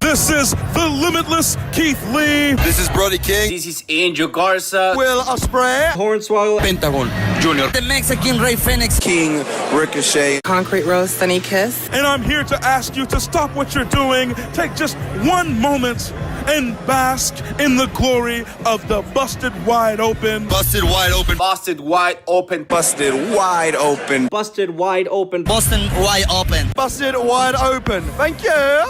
This is the limitless Keith Lee. This is Brody King. This is Angel Garza. Will Ospreay. Hornswoggle. Pentagon Junior. The Mexican Rey Fenix. King Ricochet. Concrete Rose, Sunny Kiss. And I'm here to ask you to stop what you're doing, take just one moment, and bask in the glory of the Busted Wide Open. Busted Wide Open. Busted Wide Open. Busted Wide Open. Busted Wide Open. Boston Wide Open. Busted Wide Open. Thank you.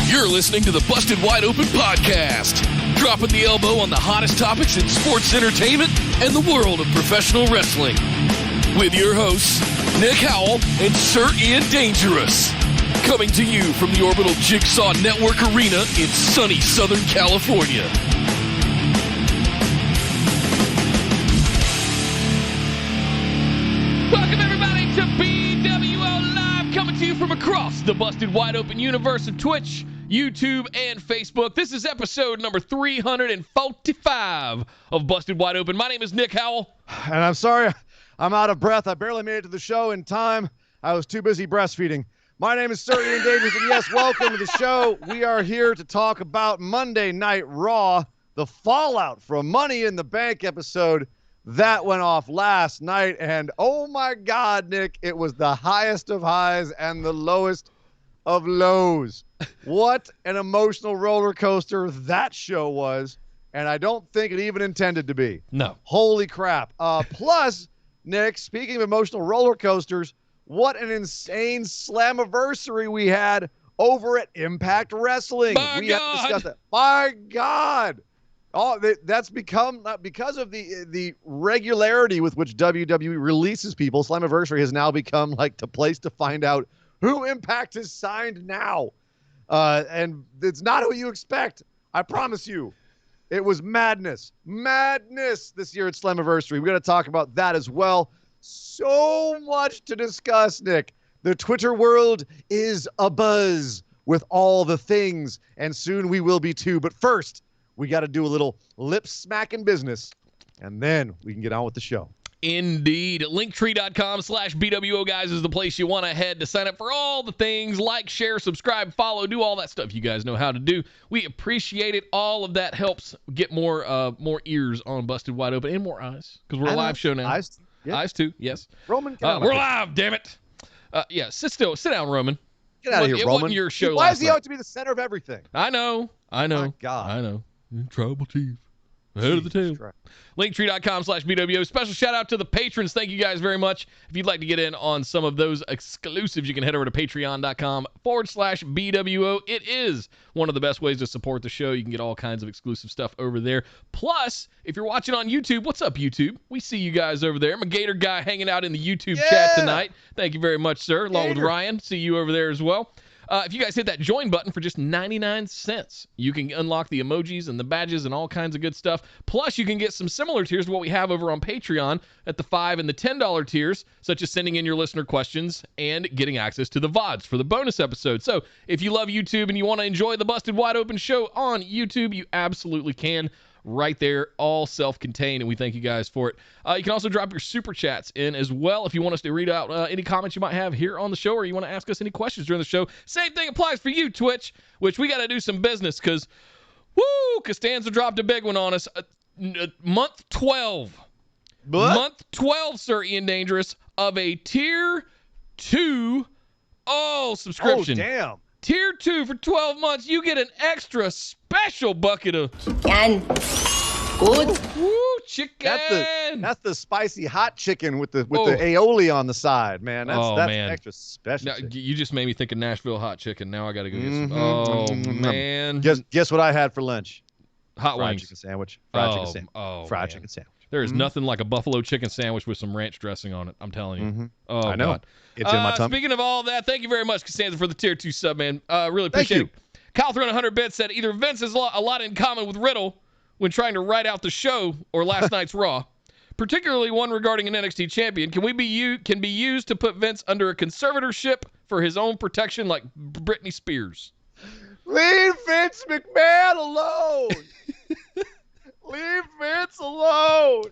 You're listening to the Busted Wide Open podcast, dropping the elbow on the hottest topics in sports entertainment and the world of professional wrestling. With your hosts, Nick Howell and Sir Ian Dangerous. Coming to you from the Orbital Jigsaw Network Arena in sunny Southern California. Welcome everybody to BWO Live, coming to you from across the Busted Wide Open universe of Twitch, YouTube, and Facebook. This is episode number 345 of Busted Wide Open. My name is Nick Howell. And I'm sorry, I'm out of breath. I barely made it to the show in time. I was too busy breastfeeding. My name is Sir Ian Davis, and yes, welcome to the show. We are here to talk about Monday Night Raw, the fallout from Money in the Bank episode that went off last night. And oh my God, Nick, it was the highest of highs and the lowest of lows. What an emotional roller coaster that show was. And I don't think it even intended to be. No. Holy crap. Plus, Nick, speaking of emotional roller coasters, what an insane Slammiversary we had over at Impact Wrestling. We have to discuss that. My God. Oh, that's become, because of the regularity with which WWE releases people, Slammiversary has now become like the place to find out who Impact has signed now. And it's not who you expect. I promise you. It was madness. Madness this year at Slammiversary. We're going to talk about that as well. So much to discuss, Nick. The Twitter world is abuzz with all the things, and soon we will be too. But first, we got to do a little lip-smacking business, and then we can get on with the show. Indeed. Linktree.com/BWO, guys, is the place you want to head to sign up for all the things. Like, share, subscribe, follow, do all that stuff you guys know how to do. We appreciate it. All of that helps get more ears on Busted Wide Open and more eyes, because we're a live show now. Eyes, yeah. Eyes too, yes. Roman, we're live, damn it. Yeah, sit down, Roman. Get out of here, It Roman. wasn't your show Why last is he night. out to be the center of everything? I know. My God. I know. Tribal chief. Head of the tail. Linktree.com/BWO. Special shout out to the patrons. Thank you guys very much. If you'd like to get in on some of those exclusives, you can head over to patreon.com/BWO. It is one of the best ways to support the show. You can get all kinds of exclusive stuff over there. Plus, if you're watching on YouTube, what's up, YouTube? We see you guys over there. I'm a Gator guy hanging out in the YouTube chat tonight. Thank you very much, sir. Along with Ryan. See you over there as well. If you guys hit that join button for just 99 cents, you can unlock the emojis and the badges and all kinds of good stuff. Plus, you can get some similar tiers to what we have over on Patreon at the $5 and the $10 tiers, such as sending in your listener questions and getting access to the VODs for the bonus episode. So if you love YouTube and you want to enjoy the Busted Wide Open show on YouTube, you absolutely can. Right there, all self-contained, and we thank you guys for it. You can also drop your super chats in as well if you want us to read out any comments you might have here on the show, or you want to ask us any questions during the show. Same thing applies for you, Twitch, which we got to do some business because, Costanza dropped a big one on us. Month 12. What? Month 12, Sir Ian Dangerous, of a Tier 2 subscription. Oh, damn. Tier 2 for 12 months, you get an extra special bucket of And good. chicken. That's the spicy hot chicken with the aioli on the side, man. That's man. Extra special. Now, you just made me think of Nashville hot chicken. Now I got to go get some. Oh, man. Guess what I had for lunch? Hot Fried wings. chicken sandwich. Fried chicken sandwich. Fried man. chicken sandwich. There is nothing like a buffalo chicken sandwich with some ranch dressing on it. I'm telling you. Oh, I know. God. It's in my tummy. Speaking of all that, thank you very much, Costanza, for the Tier 2 sub, man. Really appreciate it. Kyle throwing 100 bits said either Vince has a lot in common with Riddle when trying to write out the show or last night's Raw, particularly one regarding an NXT champion. Can be used to put Vince under a conservatorship for his own protection, like Britney Spears. Leave Vince McMahon alone. Leave Vince alone.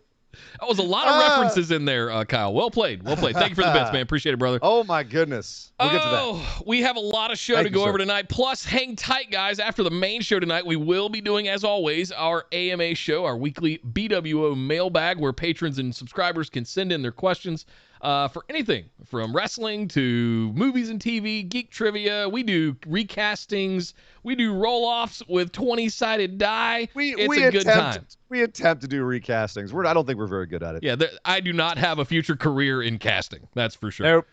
That was a lot of references in there, Kyle. Well played. Well played. Thank you for the bits, man. Appreciate it, brother. Oh, my goodness. We'll get to that. We have a lot of show to go over tonight. Plus, hang tight, guys. After the main show tonight, we will be doing, as always, our AMA show, our weekly BWO mailbag, where patrons and subscribers can send in their questions for anything from wrestling to movies and TV, geek trivia. We do recastings. We do roll-offs with 20-sided die. It's a good time. We attempt to do recastings. I don't think we're very good at it. Yeah, I do not have a future career in casting. That's for sure. Nope.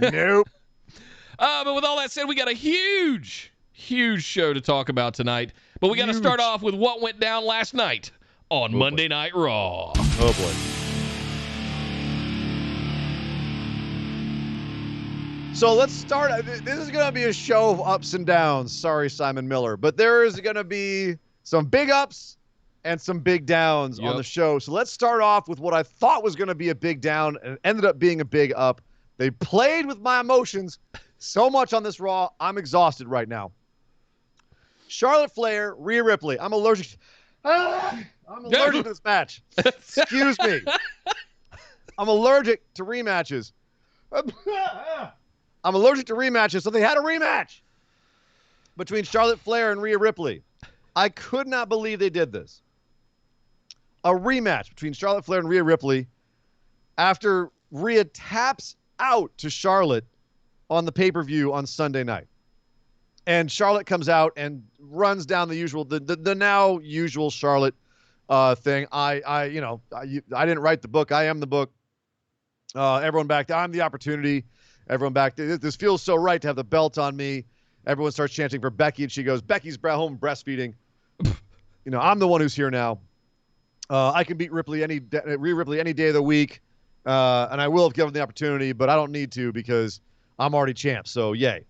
Nope. But with all that said, we got a huge show to talk about tonight. But we got to start off with what went down last night on Monday Night Raw. Oh, boy. So let's start. This is going to be a show of ups and downs. Sorry, Simon Miller. But there is going to be some big ups and some big downs on the show. So let's start off with what I thought was going to be a big down and ended up being a big up. They played with my emotions so much on this Raw. I'm exhausted right now. Charlotte Flair, Rhea Ripley. I'm allergic. I'm allergic to this match. Excuse me. I'm allergic to rematches. I'm allergic to rematches, so they had a rematch between Charlotte Flair and Rhea Ripley. I could not believe they did this. A rematch between Charlotte Flair and Rhea Ripley after Rhea taps out to Charlotte on the pay-per-view on Sunday night. And Charlotte comes out and runs down the usual, the now usual Charlotte thing. I didn't write the book. I am the book. Everyone back there. I'm the opportunity. Everyone back there. This feels so right to have the belt on me. Everyone starts chanting for Becky, and she goes, Becky's home breastfeeding. I'm the one who's here now. I can beat Rhea Ripley any day of the week, and I will have given the opportunity, but I don't need to because I'm already champ. So yay!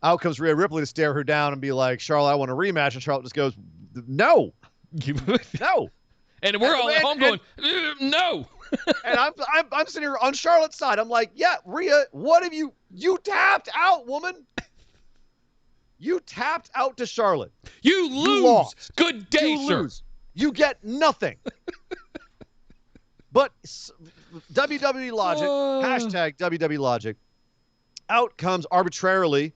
Out comes Rhea Ripley to stare her down and be like, Charlotte, I want a rematch, and Charlotte just goes, no, no. And we're all at home going, no. And I'm sitting here on Charlotte's side. I'm like, yeah, Rhea, what have you tapped out, woman? You tapped out to Charlotte. You lose. You lost. Good day, you sir. Lose. You get nothing. But WWE Logic, hashtag WWE Logic, out comes arbitrarily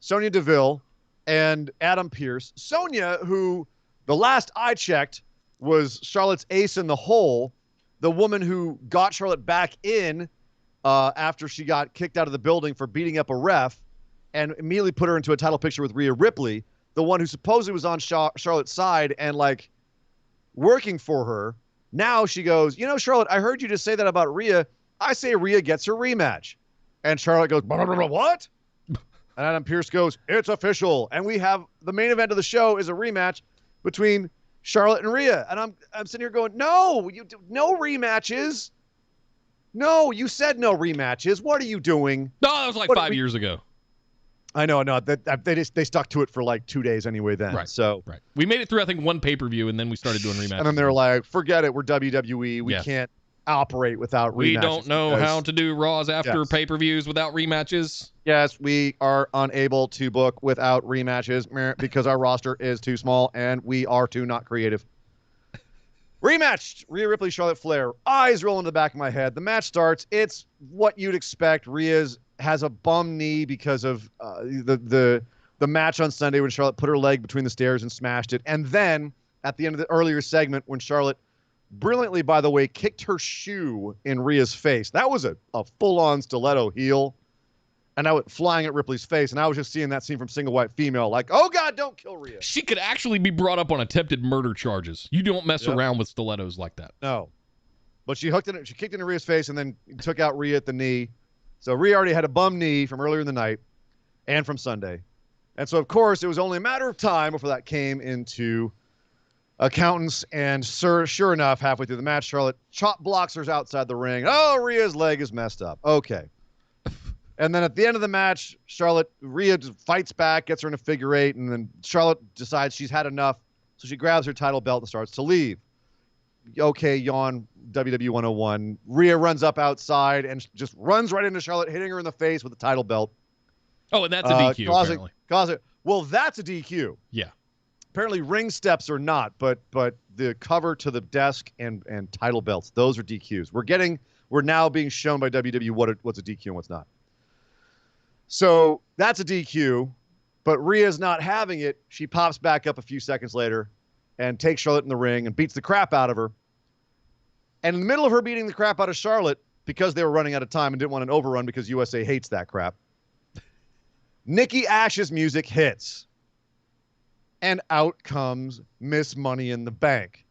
Sonya Deville and Adam Pearce. Sonya, who the last I checked was Charlotte's ace in the hole, the woman who got Charlotte back in after she got kicked out of the building for beating up a ref and immediately put her into a title picture with Rhea Ripley, the one who supposedly was on Charlotte's side and like working for her. Now she goes, Charlotte, I heard you just say that about Rhea. I say Rhea gets her rematch. And Charlotte goes, blah, blah, blah, what? And Adam Pearce goes, it's official. And we have the main event of the show is a rematch between Charlotte and Rhea. And I'm sitting here going, no rematches. No, you said no rematches. What are you doing? No, that was like 5 years ago. I know. They stuck to it for like 2 days anyway then. Right. So right. We made it through, I think, one pay-per-view, and then we started doing rematches. And then they're like, forget it. We're WWE. We can't operate without rematches. We don't know how to do Raws after pay-per-views without rematches. Yes, we are unable to book without rematches because our roster is too small and we are too not creative. Rematch, Rhea Ripley, Charlotte Flair. Eyes roll in the back of my head. The match starts. It's what you'd expect. Rhea's has a bum knee because of the match on Sunday when Charlotte put her leg between the stairs and smashed it. And then at the end of the earlier segment when Charlotte brilliantly, by the way, kicked her shoe in Rhea's face. That was a full-on stiletto heel. And I went flying at Ripley's face, and I was just seeing that scene from Single White Female, like, oh, God, don't kill Rhea. She could actually be brought up on attempted murder charges. You don't mess around with stilettos like that. No. But she kicked it in Rhea's face and then took out Rhea at the knee. So Rhea already had a bum knee from earlier in the night and from Sunday. And so, of course, it was only a matter of time before that came into accountants. And sure enough, halfway through the match, Charlotte chop blocks her outside the ring. Oh, Rhea's leg is messed up. Okay. And then at the end of the match, Rhea fights back, gets her in a figure eight, and then Charlotte decides she's had enough. So she grabs her title belt and starts to leave. Okay, yawn, WWE 101. Rhea runs up outside and just runs right into Charlotte, hitting her in the face with the title belt. Oh, and that's a DQ, apparently. Well, that's a DQ. Yeah. apparently ring steps are not, but the cover to the desk and title belts, those are DQs. We're now being shown by WWE what's a DQ and what's not. So that's a DQ, but Rhea's not having it. She pops back up a few seconds later and takes Charlotte in the ring and beats the crap out of her. And in the middle of her beating the crap out of Charlotte, because they were running out of time and didn't want an overrun because USA hates that crap, Nikki Ash's music hits. And out comes Miss Money in the Bank,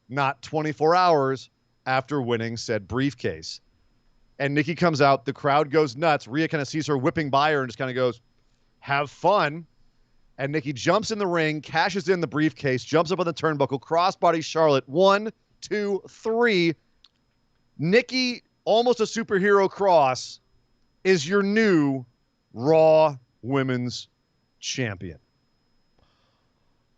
not 24 hours after winning said briefcase. And Nikki comes out. The crowd goes nuts. Rhea kind of sees her whipping by her and just kind of goes, have fun. And Nikki jumps in the ring, cashes in the briefcase, jumps up on the turnbuckle, crossbody Charlotte. 1, 2, 3. Nikki, almost a superhero cross, is your new Raw Women's Champion.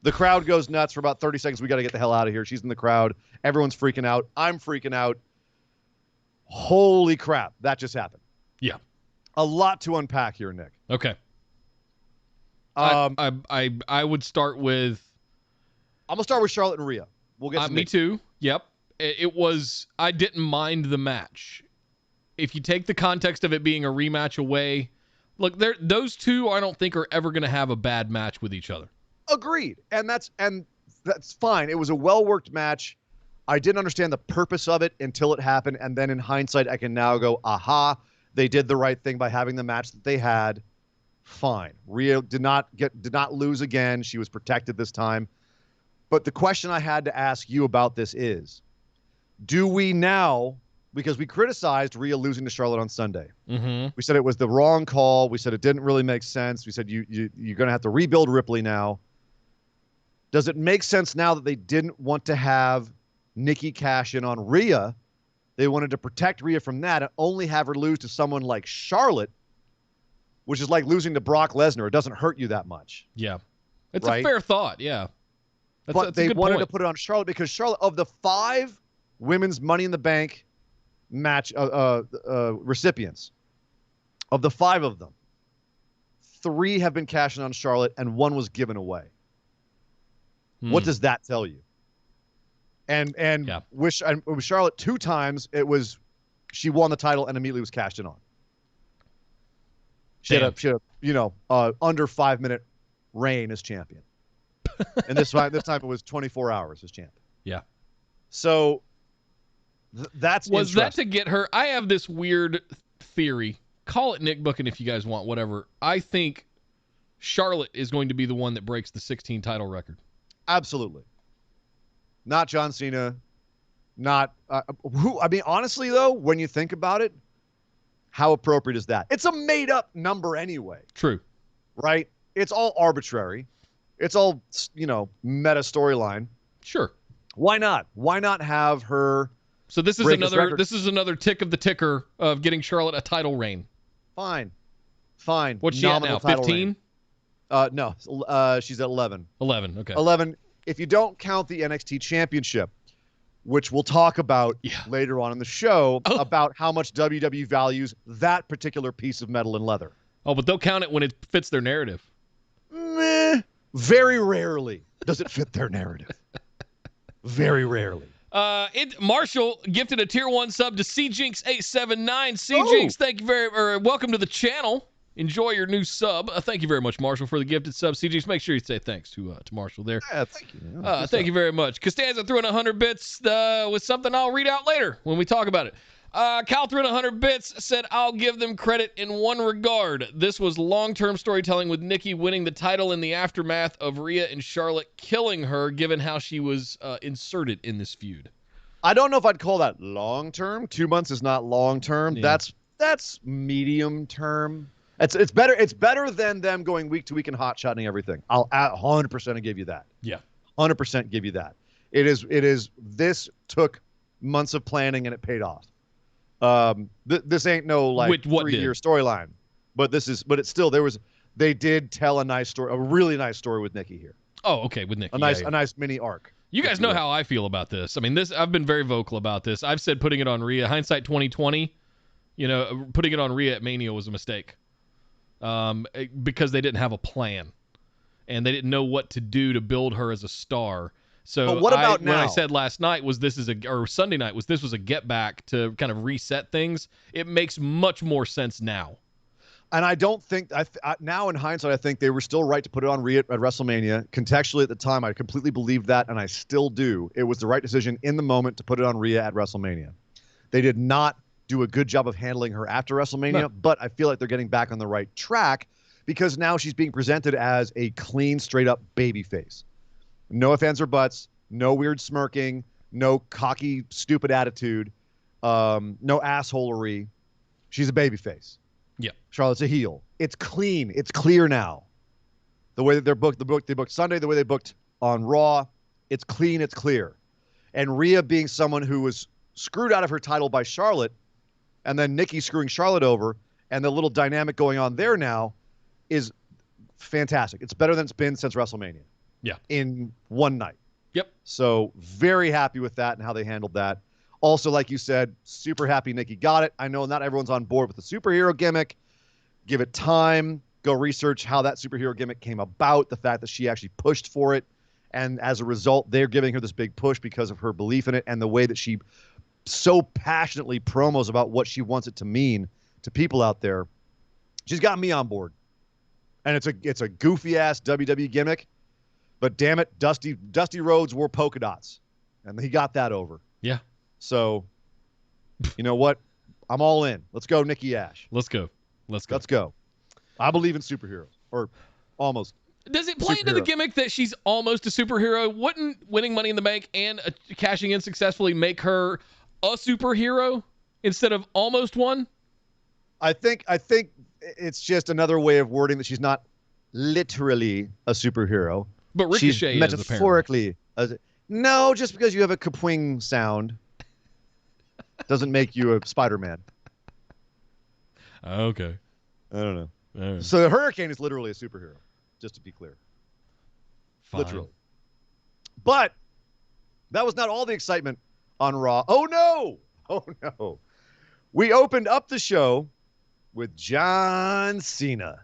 The crowd goes nuts for about 30 seconds. We got to get the hell out of here. She's in the crowd. Everyone's freaking out. I'm freaking out. Holy crap. That just happened. Yeah. A lot to unpack here, Nick. Okay. I would start with... I'm going to start with Charlotte and Rhea. We'll get me too. Yep. I didn't mind the match. If you take the context of it being a rematch away, look, those two I don't think are ever going to have a bad match with each other. Agreed. And that's fine. It was a well-worked match. I didn't understand the purpose of it until it happened. And then in hindsight, I can now go, aha, they did the right thing by having the match that they had. Fine. Rhea did not lose again. She was protected this time. But the question I had to ask you about this is, do we now, because we criticized Rhea losing to Charlotte on Sunday. Mm-hmm. We said it was the wrong call. We said it didn't really make sense. We said you're going to have to rebuild Ripley now. Does it make sense now that they didn't want to have Nikki cash in on Rhea? They wanted to protect Rhea from that and only have her lose to someone like Charlotte, which is like losing to Brock Lesnar. It doesn't hurt you that much. Yeah. It's right? a fair thought, yeah. But they wanted to put it on Charlotte because Charlotte, of the 5 women's Money in the Bank match recipients, of the 5 of them, 3 have been cashing on Charlotte and 1 was given away. What does that tell you? And yeah. with Charlotte 2 times, she won the title and immediately was cashed in on. She had a under 5-minute reign as champion. And this time it was 24 hours as champion. Yeah. So that's was that to get her? I have this weird theory. Call it Nick Booking if you guys want, whatever. I think Charlotte is going to be the one that breaks the 16 title record. Absolutely. Not John Cena. Not who. I mean, honestly, though, when you think about it, how appropriate is that? It's a made-up number anyway. True. Right? It's all arbitrary. It's all, meta storyline. Sure. Why not? Why not have her? So this is another tick of the ticker of getting Charlotte a title reign. Fine. What's she at now? 15? No. She's at 11. 11. Okay. 11. If you don't count the NXT Championship, which we'll talk about later on in the show, about how much WWE values that particular piece of metal and leather. Oh, but they'll count it when it fits their narrative. Meh. Very rarely does it fit their narrative. Very rarely. Marshall gifted a tier 1 sub to CJinx879. CJinx, welcome to the channel. Enjoy your new sub. Thank you very much, Marshall, for the gifted sub. CJinx, make sure you say thanks to Marshall there. Yeah, thank you. Thank you very much. Costanza threw in 100 bits with something I'll read out later when we talk about it. Cal threw in 100 bits, said, I'll give them credit in one regard. This was long-term storytelling with Nikki winning the title in the aftermath of Rhea and Charlotte killing her, given how she was inserted in this feud. I don't know if I'd call that long-term. 2 months is not long-term. Yeah. That's medium-term. It's better. It's better than them going week to week and hot-shotting everything. I'll 100% give you that. Yeah. 100% give you that. It is. This took months of planning and it paid off. This ain't no 3-year storyline, but it's still, they did tell a nice story, a really nice story with Nikki here. Oh, okay. With Nikki. A nice mini arc. You guys know how I feel about this. I mean, I've been very vocal about this. I've said putting it on Rhea, hindsight 2020, putting it on Rhea at Mania was a mistake. Because they didn't have a plan. and they didn't know what to do to build her as a star. So But what about when I now? said last night was or Sunday night was this was a get back to kind of reset things, it makes much more sense now. And I don't think now in hindsight, I think they were still right to put it on Rhea at WrestleMania. Contextually at the time, I completely believed that, and I still do. It was the right decision in the moment to put it on Rhea at WrestleMania. They did not do a good job of handling her after WrestleMania, but I feel like they're getting back on the right track because now she's being presented as a clean, straight-up babyface. No ifs, ands, or buts, no weird smirking, no cocky, stupid attitude, no assholery. She's a babyface. Yeah. Charlotte's a heel. It's clean. It's clear now. The way that they booked Sunday, the way they booked on Raw, it's clean, it's clear. And Rhea being someone who was screwed out of her title by Charlotte, and then Nikki screwing Charlotte over, and the little dynamic going on there now is fantastic. It's better than it's been since WrestleMania. Yeah. In one night. Yep. So very happy with that and how they handled that. Also, like you said, super happy Nikki got it. I know not everyone's on board with the superhero gimmick. Give it time. Go research how that superhero gimmick came about, the fact that she actually pushed for it. And as a result, they're giving her this big push because of her belief in it and the way that she so passionately promos about what she wants it to mean to people out there. She's got me on board. And it's a goofy-ass WWE gimmick. But damn it, Dusty Rhodes wore polka dots. And he got that over. Yeah. So, you know what? I'm all in. Let's go, Nikki Ash. Let's go. Let's go. I believe in superheroes, or almost. Does it play into the gimmick that she's almost a superhero? Wouldn't winning Money in the Bank and cashing in successfully make her a superhero instead of almost one? I think it's just another way of wording that she's not literally a superhero. But Ricochet she's is metaphorically. No, just because you have a kapwing sound doesn't make you a Spider-Man. Okay. I don't know. All right. So the Hurricane is literally a superhero, just to be clear. Fine. Literally. But that was not all the excitement on Raw. Oh, no. We opened up the show with John Cena.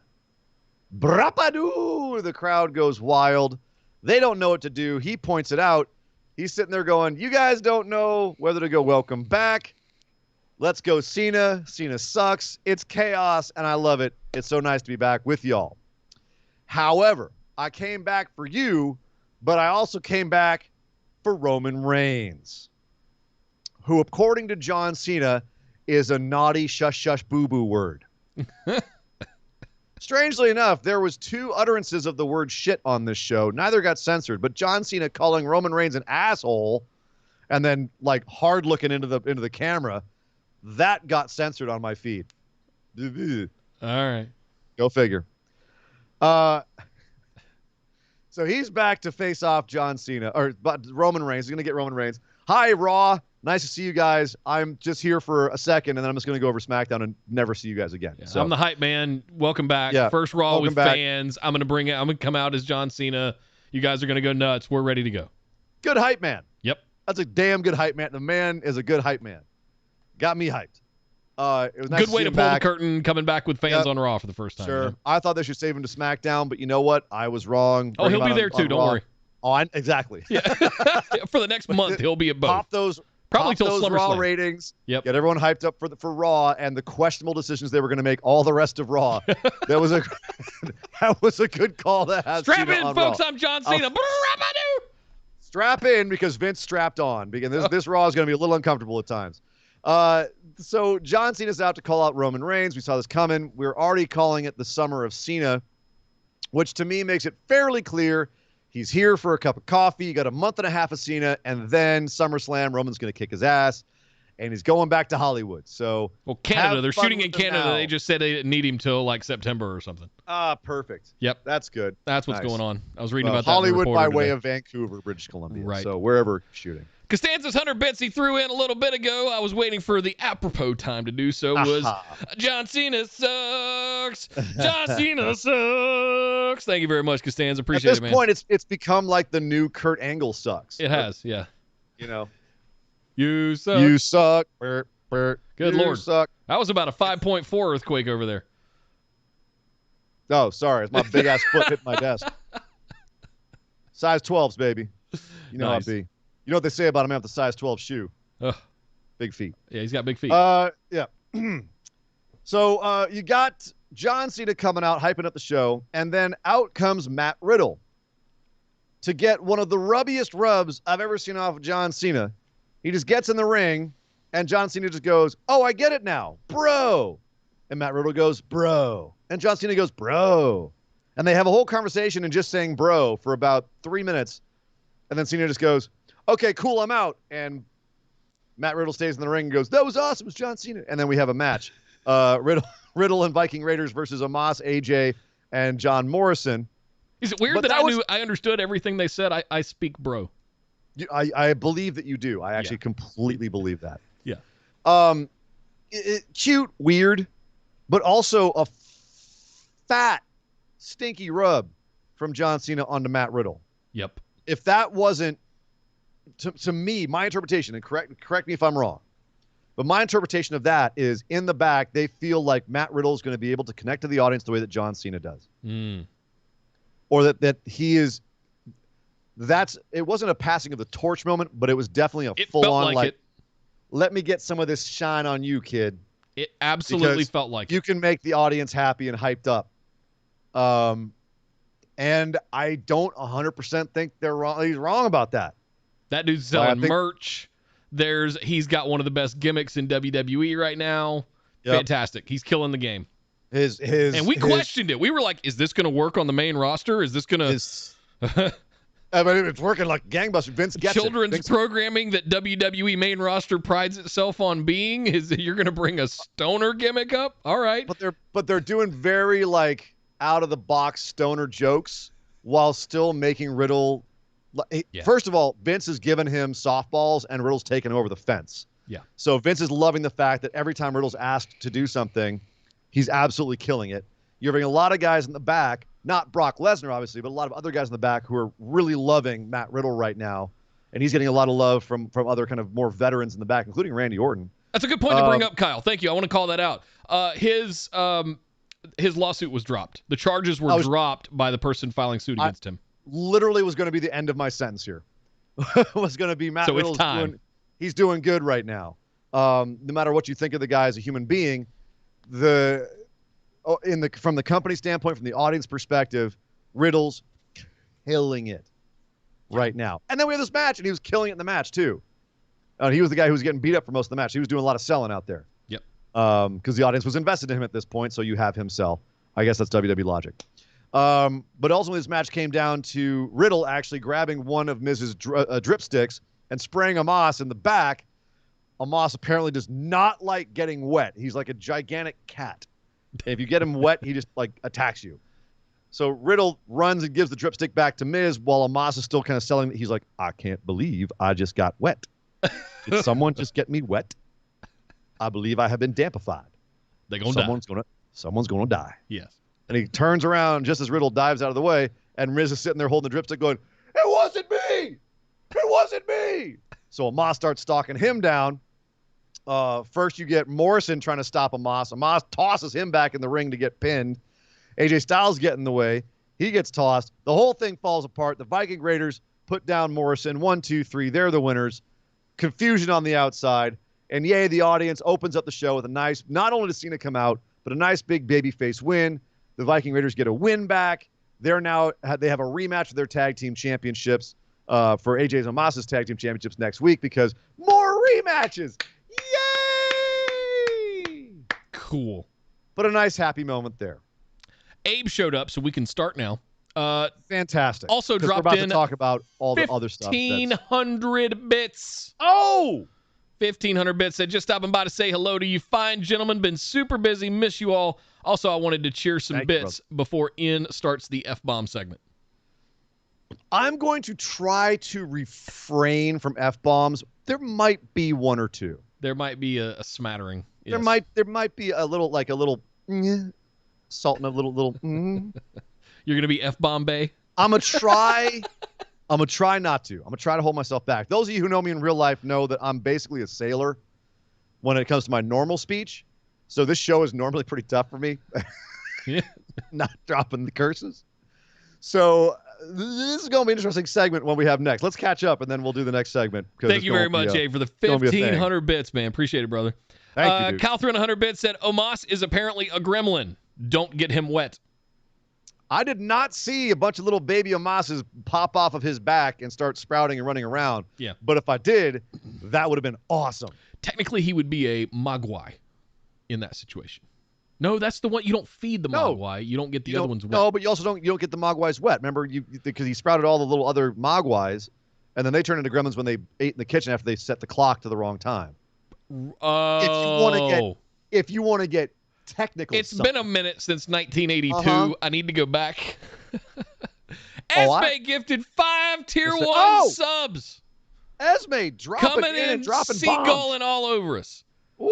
Brapadu! The crowd goes wild. They don't know what to do. He points it out. He's sitting there going, you guys don't know whether to go welcome back. Let's go Cena. Cena sucks. It's chaos, and I love it. It's so nice to be back with y'all. However, I came back for you, but I also came back for Roman Reigns, who, according to John Cena, is a naughty shush boo-boo word. Strangely enough, there was 2 utterances of the word shit on this show. Neither got censored, but John Cena calling Roman Reigns an asshole and then like hard looking into the camera, that got censored on my feed. All right. Go figure. So he's back to face off John Cena, or Roman Reigns. He's going to get Roman Reigns. Hi, Raw. Nice to see you guys. I'm just here for a second, and then I'm just going to go over SmackDown and never see you guys again. Yeah, so I'm the hype man. Welcome back. Yeah, First Raw with back. fans. I'm going to come out as John Cena. You guys are going to go nuts. We're ready to go. Good hype man. Yep. That's a damn good hype man. The man is a good hype man. Got me hyped. It was nice Good way to pull the curtain, coming back with fans on Raw for the first time. Sure. Yeah. I thought they should save him to SmackDown, but you know what? I was wrong. Oh, he'll be there too. Don't worry. Oh, exactly. Yeah. For the next month, he'll be at both. Pop those till Raw SummerSlam. ratings. Yep. Get everyone hyped up for Raw and the questionable decisions they were going to make all the rest of Raw. That was a good call to have. Strap Cena in, on folks. Raw. I'm John Cena. Strap in because Vince strapped on. Because this Raw is going to be a little uncomfortable at times. So John Cena's out to call out Roman Reigns. We saw this coming. We're already calling it the summer of Cena, which to me makes it fairly clear he's here for a cup of coffee. You got a month and a half of Cena, and then SummerSlam, Roman's going to kick his ass, and he's going back to Hollywood. So, well, Canada. They're shooting in Canada. Now. They just said they didn't need him till like September or something. Perfect. Yep. That's good. That's what's Nice. going on. I was reading about Hollywood that. by way of Vancouver, British Columbia. Right. So wherever shooting. Costanza's 100 bits he threw in a little bit ago. I was waiting for the apropos time to do so. Was John Cena sucks. John Cena sucks. Thank you very much, Costanza. Appreciate it, man. At this point, it's become like the new Kurt Angle sucks. It has, yeah. You know. You suck. You suck. Good Lord. Suck. That was about a 5.4 earthquake over there. Oh, sorry. It's my big ass foot hitting my desk. Size 12s, baby. You know Nice. how it be. You know what they say about a man with a size 12 shoe? Ugh. Big feet. Yeah, he's got big feet. Yeah. So you got John Cena coming out, hyping up the show, and then out comes Matt Riddle to get one of the rubbiest rubs I've ever seen off of John Cena. He just gets in the ring, and John Cena just goes, "Oh, I get it now, bro." And Matt Riddle goes, "Bro." And John Cena goes, "Bro." And they have a whole conversation and just saying bro for about 3 minutes. And then Cena just goes, "Okay, cool, I'm out." And Matt Riddle stays in the ring and goes, "That was awesome. It was John Cena." And then we have a match. Riddle and Viking Raiders versus Omos, AJ, and John Morrison. Is it weird that I understood everything they said? I speak bro. I believe that you do. I actually completely believe that. Yeah. Cute, weird, but also a fat, stinky rub from John Cena onto Matt Riddle. Yep. If that wasn't, to me, my interpretation, and correct me if I'm wrong, but my interpretation of that is in the back, they feel like Matt Riddle is going to be able to connect to the audience the way that John Cena does. Or that he is, it wasn't a passing of the torch moment, but it was definitely a full-on, like, let me get some of this shine on you, kid. It absolutely felt like you can make the audience happy and hyped up. And I don't 100% think he's wrong about that. That dude's selling merch. He's got one of the best gimmicks in WWE right now. Yep. Fantastic. He's killing the game. And we questioned it. We were like, is this going to work on the main roster? Is this going to... I mean, it's working like gangbusters. Vince gets Children's programming that WWE main roster prides itself on being is that you're going to bring a stoner gimmick up? All right. But they're doing very like out of the box stoner jokes while still making Riddle. First of all, Vince has given him softballs and Riddle's taken over the fence. Yeah. So Vince is loving the fact that every time Riddle's asked to do something, he's absolutely killing it. You're having a lot of guys in the back. Not Brock Lesnar, obviously, but a lot of other guys in the back who are really loving Matt Riddle right now. And he's getting a lot of love from other kind of more veterans in the back, including Randy Orton. That's a good point to bring up, Kyle. Thank you. I want to call that out. His lawsuit was dropped. The charges were dropped by the person filing suit against him. Literally was going to be the end of my sentence here. Was going to be Matt Riddle's he's doing good right now. No matter what you think of the guy as a human being, from the company standpoint, from the audience perspective, Riddle's killing it right now. And then we have this match, and he was killing it in the match too. He was the guy who was getting beat up for most of the match. He was doing a lot of selling out there. Yep. Because the audience was invested in him at this point, so you have him sell. I guess that's WWE logic. But ultimately, this match came down to Riddle actually grabbing one of Miz's dripsticks and spraying Omos in the back. Omos apparently does not like getting wet. He's like a gigantic cat. And if you get him wet, he just like attacks you. So Riddle runs and gives the dripstick back to Miz while Omos is still kind of selling. He's like, I can't believe I just got wet. Did someone just get me wet? I believe I have been dampified. Someone's gonna die. Yes. And he turns around just as Riddle dives out of the way, and Miz is sitting there holding the dripstick going, "It wasn't me! It wasn't me!" So Omos starts stalking him down. First, you get Morrison trying to stop Omos. Omos tosses him back in the ring to get pinned. AJ Styles get in the way. He gets tossed. The whole thing falls apart. The Viking Raiders put down Morrison. 1, 2, 3. They're the winners. Confusion on the outside. And yay, the audience opens up the show with a nice, not only does Cena come out, but a nice big babyface win. The Viking Raiders get a win back. They have a rematch of their tag team championships for AJ's and Omos's tag team championships next week because more rematches. Yay! Cool. But a nice happy moment there. Abe showed up, so we can start now. Fantastic. Also dropped we're about in to talk about all the other stuff. 1,500 bits. Oh! 1,500 bits. Said just stopping by to say hello to you fine gentlemen. Been super busy. Miss you all. Also, I wanted to cheer some bits before In starts the F-bomb segment. I'm going to try to refrain from F-bombs. There might be one or two. There might be a smattering. Yes. There might be a little salt and a little. You're gonna be F-bomb Bay. I'm gonna try not to. I'm gonna try to hold myself back. Those of you who know me in real life know that I'm basically a sailor when it comes to my normal speech. So this show is normally pretty tough for me. Yeah. Not dropping the curses. So this is going to be an interesting segment when we have next. Let's catch up, and then we'll do the next segment. Thank you very much, Jay, for the 1,500 bits, man. Appreciate it, brother. Thank you, dude. Cal threw in 100 bits, said, Omos is apparently a gremlin. Don't get him wet. I did not see a bunch of little baby Omoses pop off of his back and start sprouting and running around. Yeah. But if I did, that would have been awesome. Technically, he would be a Mogwai in that situation. No, that's the one. You don't feed the Mogwai. You don't get the other ones wet. No, but you also don't get the Mogwais wet. Remember, because he sprouted all the little other Mogwais, and then they turn into gremlins when they ate in the kitchen after they set the clock to the wrong time. Oh. If you want to get technical, it's been a minute since 1982. I need to go back. Esme gifted 5 tier 1 subs. Esme dropping in and dropping seagulling all over us. Woo!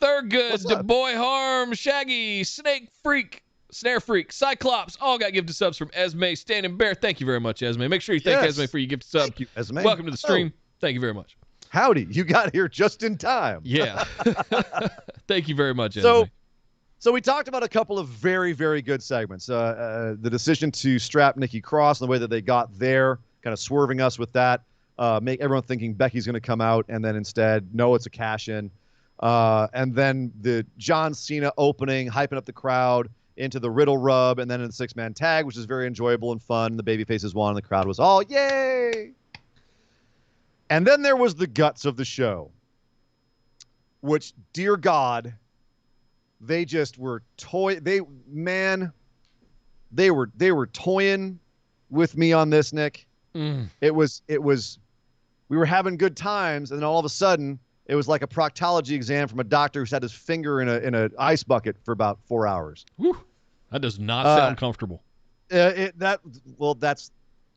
Thurgood, Boy Harm, Shaggy, Snake Freak, Snare Freak, Cyclops, all got gifted subs from Esme, Standing Bear. Thank you very much, Esme. Make sure you thank Esme for your gifted sub. Thank you, Esme. Welcome to the stream. Thank you very much. Howdy, you got here just in time. Yeah. Thank you very much, Esme. So we talked about a couple of very, very good segments. The decision to strap Nikki Cross and the way that they got there, kind of swerving us with that, make everyone thinking Becky's going to come out, and then instead, no, it's a cash-in. And then the John Cena opening, hyping up the crowd into the Riddle rub, and then in the 6-man tag, which is very enjoyable and fun. The babyfaces won, and the crowd was all, yay! And then there was the guts of the show, which, dear God, they just were they were toying with me on this, Nick. It was we were having good times, and then all of a sudden it was like a proctology exam from a doctor who's had his finger in an ice bucket for about 4 hours. Whew. That does not sound comfortable. That's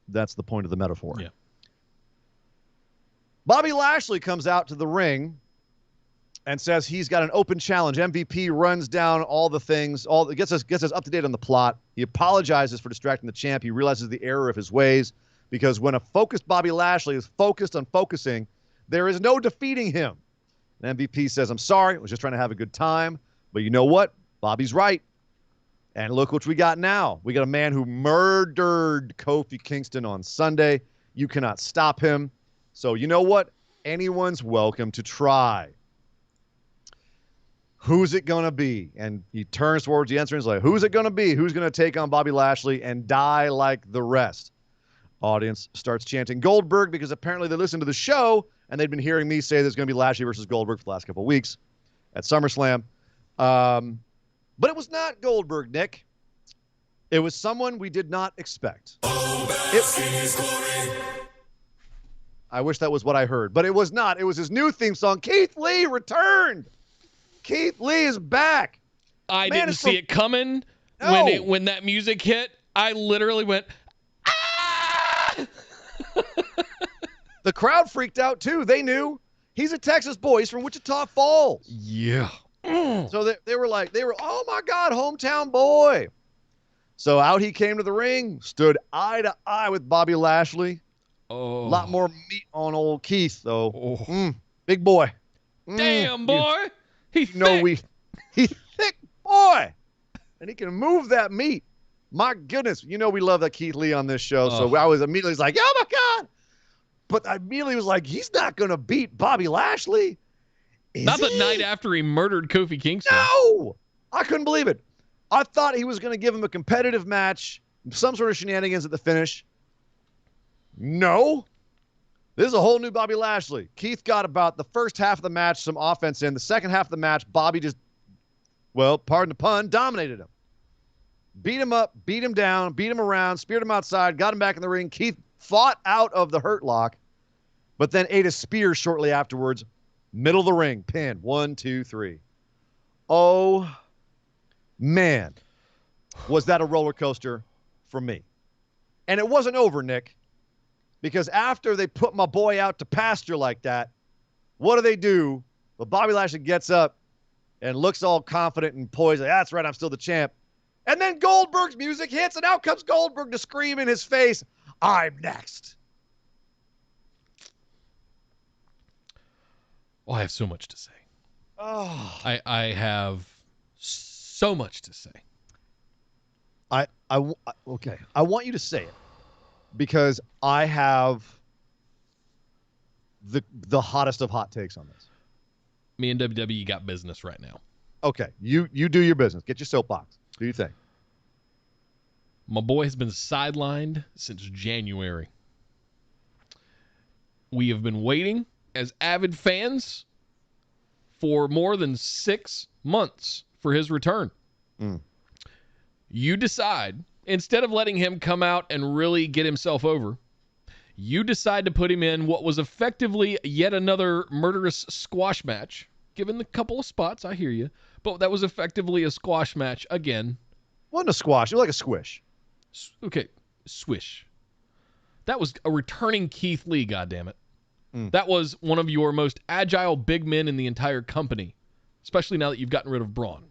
the point of the metaphor. Yeah. Bobby Lashley comes out to the ring and says he's got an open challenge. MVP runs down all the things, gets us up to date on the plot. He apologizes for distracting the champ. He realizes the error of his ways, because when a focused Bobby Lashley is focused on focusing, there is no defeating him. And MVP says, I'm sorry, I was just trying to have a good time. But you know what? Bobby's right. And look what we got now. We got a man who murdered Kofi Kingston on Sunday. You cannot stop him. So you know what? Anyone's welcome to try. Who's it going to be? And he turns towards the entrance like, who's it going to be? Who's going to take on Bobby Lashley and die like the rest? Audience starts chanting Goldberg, because apparently they listened to the show and they'd been hearing me say there's going to be Lashley versus Goldberg for the last couple of weeks at SummerSlam. But it was not Goldberg, Nick. It was someone we did not expect. I wish that was what I heard, but it was not. It was his new theme song. Keith Lee returned. Keith Lee is back. I didn't see it coming. No. When that music hit. I literally went, ah! The crowd freaked out too. They knew. He's a Texas boy. He's from Wichita Falls. Yeah. So they were, oh my God, hometown boy. So out he came to the ring, stood eye to eye with Bobby Lashley. Oh. A lot more meat on old Keith, though. Oh. Big boy. Damn, boy. He's thick boy. And he can move that meat. My goodness. You know we love that Keith Lee on this show. So I was immediately like, oh, my God. But I immediately was like, he's not going to beat Bobby Lashley. Not the night after he murdered Kofi Kingston. No. I couldn't believe it. I thought he was going to give him a competitive match, some sort of shenanigans at the finish. No. This is a whole new Bobby Lashley. Keith got about the first half of the match, some offense in. The second half of the match, Bobby just, well, pardon the pun, dominated him. Beat him up, beat him down, beat him around, speared him outside, got him back in the ring. Keith fought out of the hurt lock, but then ate a spear shortly afterwards. Middle of the ring, pin. 1, 2, 3. Oh, man. Was that a roller coaster for me? And it wasn't over, Nick. Because after they put my boy out to pasture like that, what do? Well, Bobby Lashley gets up and looks all confident and poised. Like, that's right, I'm still the champ. And then Goldberg's music hits, and out comes Goldberg to scream in his face, I'm next. Oh, I have so much to say. Oh, I have so much to say. okay. I want you to say it. because I have the hottest of hot takes on this. Me and WWE got business right now. Okay, you do your business. Get your soapbox. Do your thing. My boy has been sidelined since January. We have been waiting as avid fans for more than 6 months for his return. You decide, instead of letting him come out and really get himself over, you decide to put him in what was effectively yet another murderous squash match. Given the couple of spots, I hear you, but that was effectively a squash match again. Wasn't a squash. It was like a squish. Okay, swish. That was a returning Keith Lee, goddammit. That was one of your most agile big men in the entire company, especially now that you've gotten rid of Braun.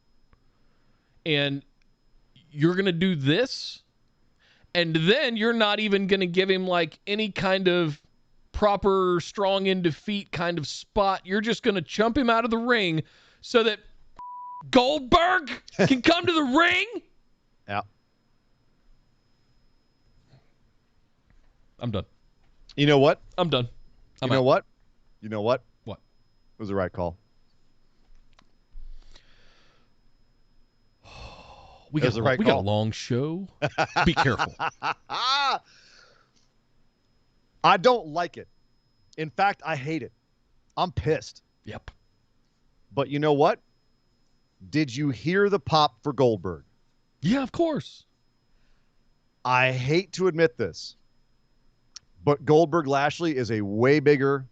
And you're going to do this, and then you're not even going to give him like any kind of proper strong in defeat kind of spot. You're just going to chump him out of the ring so that Goldberg can come to the ring? Yeah. I'm done. You know what? I'm done. You know what? You know what? What? It was the right call. We got a long show. Be careful. I don't like it. In fact, I hate it. I'm pissed. Yep. But you know what? Did you hear the pop for Goldberg? Yeah, of course. I hate to admit this, but Goldberg Lashley is a way bigger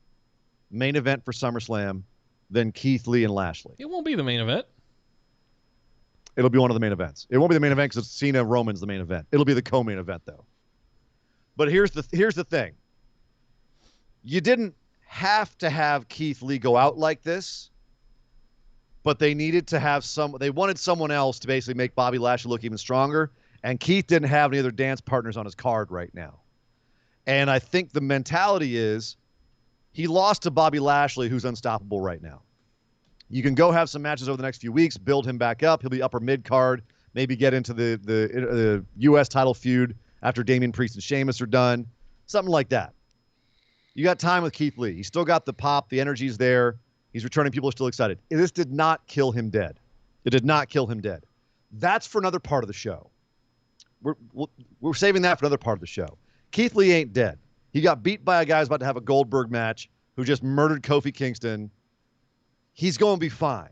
main event for SummerSlam than Keith Lee and Lashley. It won't be the main event. It'll be one of the main events. It won't be the main event because Cena Roman's the main event. It'll be the co-main event though. But here's the thing. You didn't have to have Keith Lee go out like this, but they needed to have they wanted someone else to basically make Bobby Lashley look even stronger, and Keith didn't have any other dance partners on his card right now. And I think the mentality is he lost to Bobby Lashley, who's unstoppable right now. You can go have some matches over the next few weeks, build him back up. He'll be upper mid-card, maybe get into the U.S. title feud after Damian Priest and Sheamus are done, something like that. You got time with Keith Lee. He's still got the pop. The energy's there. He's returning. People are still excited. This did not kill him dead. It did not kill him dead. That's for another part of the show. We're saving that for another part of the show. Keith Lee ain't dead. He got beat by a guy who's about to have a Goldberg match who just murdered Kofi Kingston. He's going to be fine.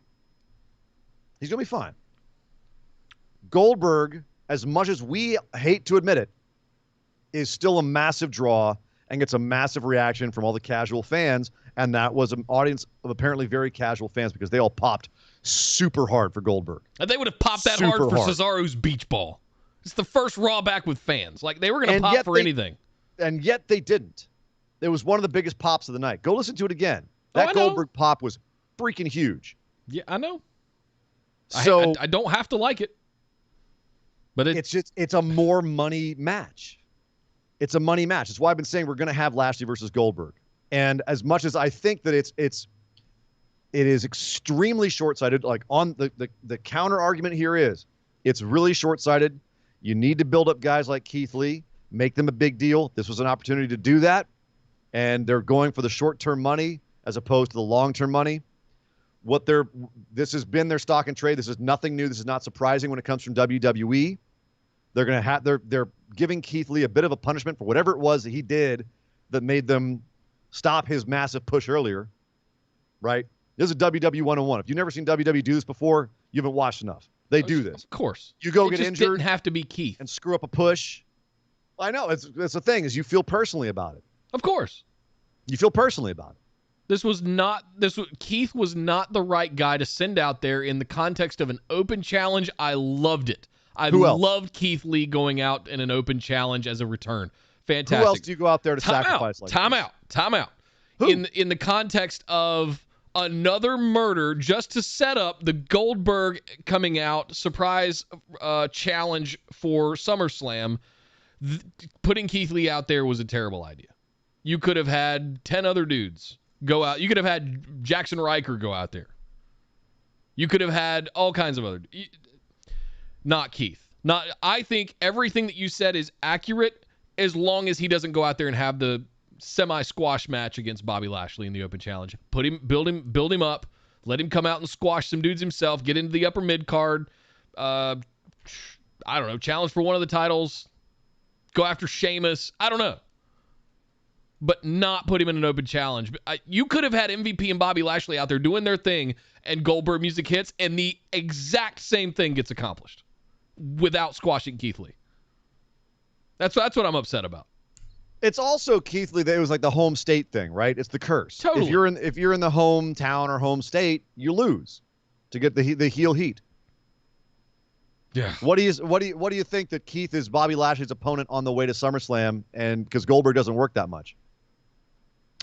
He's going to be fine. Goldberg, as much as we hate to admit it, is still a massive draw and gets a massive reaction from all the casual fans. And that was an audience of apparently very casual fans because they all popped super hard for Goldberg. And they would have popped that hard for Cesaro's beach ball. It's the first Raw back with fans. Like, they were going to pop for anything. And yet they didn't. It was one of the biggest pops of the night. Go listen to it again. That Goldberg pop was freaking huge. Yeah, I know. So I don't have to like it. But it's a more money match. It's a money match. That's why I've been saying we're going to have Lashley versus Goldberg. And as much as I think that it is extremely short-sighted, like on the counter argument here is it's really short-sighted. You need to build up guys like Keith Lee, make them a big deal. This was an opportunity to do that. And they're going for the short-term money as opposed to the long-term money. This has been their stock and trade. This is nothing new. This is not surprising when it comes from WWE. They're giving Keith Lee a bit of a punishment for whatever it was that he did that made them stop his massive push earlier, right? This is WWE 101. If you've never seen WWE do this before, you haven't watched enough. They do this. Of course. You get injured. Didn't have to be Keith. And screw up a push. I know. It's the thing is you feel personally about it. Of course. You feel personally about it. Keith was not the right guy to send out there in the context of an open challenge. I loved it. I loved Keith Lee going out in an open challenge as a return. Fantastic. Who else do you go out there to sacrifice like this? Time out. In the context of another murder just to set up the Goldberg coming out surprise challenge for SummerSlam, putting Keith Lee out there was a terrible idea. You could have had 10 other dudes go out. You could have had Jackson Riker go out there. You could have had all kinds of other. Not Keith. I think everything that you said is accurate. as long as he doesn't go out there and have the semi-squash match against Bobby Lashley in the Open Challenge. Build him up, let him come out and squash some dudes himself, get into the upper mid card, I don't know, challenge for one of the titles, go after Sheamus, I don't know. But not put him in an Open Challenge. You could have had MVP and Bobby Lashley out there doing their thing, and Goldberg music hits, and the exact same thing gets accomplished without squashing Keith Lee. That's what I'm upset about. It's also Keith Lee. It was like the home state thing, right? It's the curse. Totally. If you're in the hometown or home state, you lose to get the heel heat. Yeah. What do you think that Keith is Bobby Lashley's opponent on the way to SummerSlam, and because Goldberg doesn't work that much?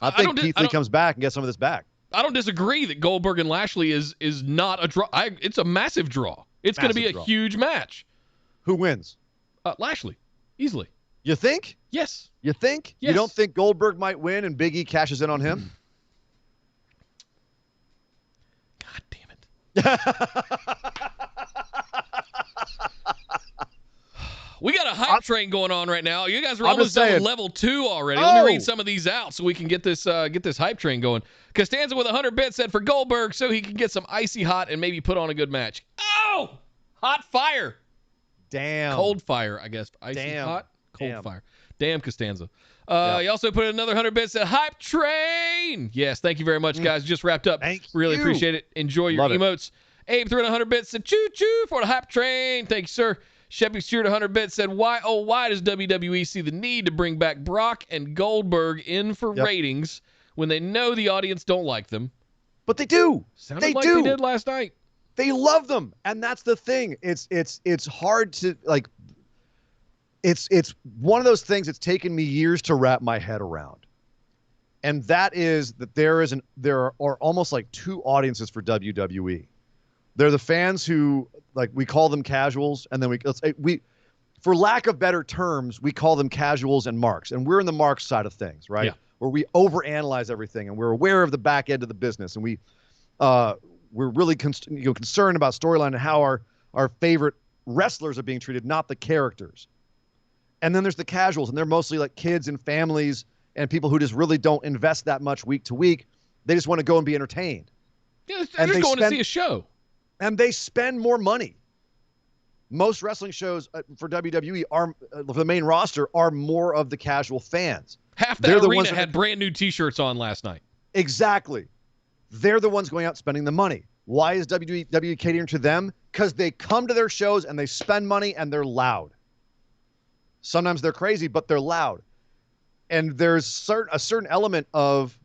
I think Keith Lee comes back and gets some of this back. I don't disagree that Goldberg and Lashley is not a draw. It's a massive draw. It's going to be a huge match. Who wins? Lashley, easily. You think? Yes. You think? Yes. You don't think Goldberg might win and Big E cashes in on him? God damn it. We got a hype train going on right now. You guys are almost done with level 2 already. Let me read some of these out so we can get this hype train going. Costanza with 100 bits said for Goldberg so he can get some icy hot and maybe put on a good match. Oh! Hot fire. Damn. Cold fire, I guess. Icy hot, cold fire. Damn, Costanza. He also put another 100 bits at hype train. Yes, thank you very much, guys. Just wrapped up. Really appreciate it. Enjoy your emotes. Abe threw in 100 bits said choo-choo for the hype train. Thank you, sir. Chevy Stewart 100 bits said, why does WWE see the need to bring back Brock and Goldberg in for ratings when they know the audience don't like them? But they do. Sounded like they did last night. They love them, and that's the thing. It's hard to like. It's one of those things that's taken me years to wrap my head around, and that is that there are almost like two audiences for WWE. They're the fans who, like, we call them casuals, and then we for lack of better terms, we call them casuals and marks, and we're in the marks side of things, right? Yeah. Where we overanalyze everything, and we're aware of the back end of the business, and we're really concerned about storyline and how our favorite wrestlers are being treated, not the characters. And then there's the casuals, and they're mostly like kids and families and people who just really don't invest that much week to week. They just want to go and be entertained. Yeah, they're just going to see a show. And they spend more money. Most wrestling shows for WWE are for the main roster are more of the casual fans. Half the arena had brand new T-shirts on last night. Exactly. They're the ones going out spending the money. Why is WWE catering to them? Because they come to their shows and they spend money and they're loud. Sometimes they're crazy, but they're loud. And there's a certain element of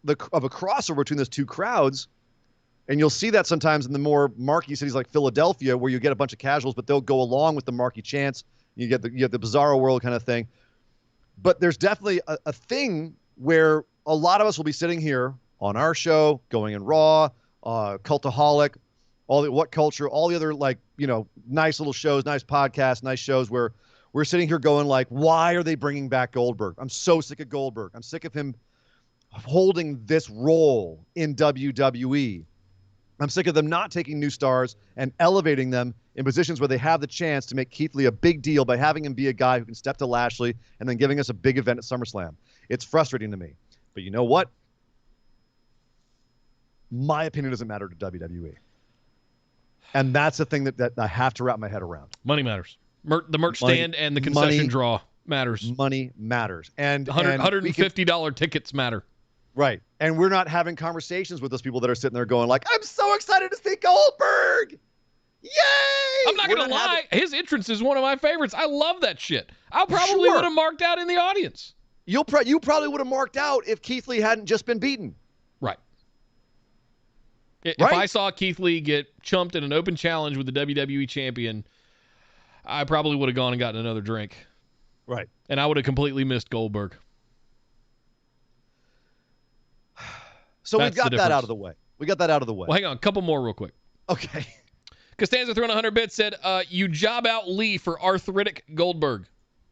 a crossover between those two crowds. And you'll see that sometimes in the more marquee cities like Philadelphia, where you get a bunch of casuals, but they'll go along with the marquee chants. You get the Bizarro World kind of thing. But there's definitely a thing where a lot of us will be sitting here on our show, Going in Raw, Cultaholic, What Culture, all the other nice little shows, nice podcasts, nice shows where we're sitting here going like, why are they bringing back Goldberg? I'm so sick of Goldberg. I'm sick of him holding this role in WWE. I'm sick of them not taking new stars and elevating them in positions where they have the chance to make Keith Lee a big deal by having him be a guy who can step to Lashley and then giving us a big event at SummerSlam. It's frustrating to me. But you know what? My opinion doesn't matter to WWE. And that's the thing that I have to wrap my head around. Money matters. The merch stand and the concession draw matters. Money matters. And $150 tickets matter. Right. And we're not having conversations with those people that are sitting there going like, I'm so excited to see Goldberg. Yay! I'm not going to lie. His entrance is one of my favorites. I love that shit. I probably would have marked out in the audience. You probably would have marked out if Keith Lee hadn't just been beaten. Right. If I saw Keith Lee get chumped in an open challenge with the WWE champion, I probably would have gone and gotten another drink. Right. And I would have completely missed Goldberg. So we got that out of the way. Well, hang on. A couple more real quick. Okay. Costanza throwing 100 bits said, you job out Lee for arthritic Goldberg.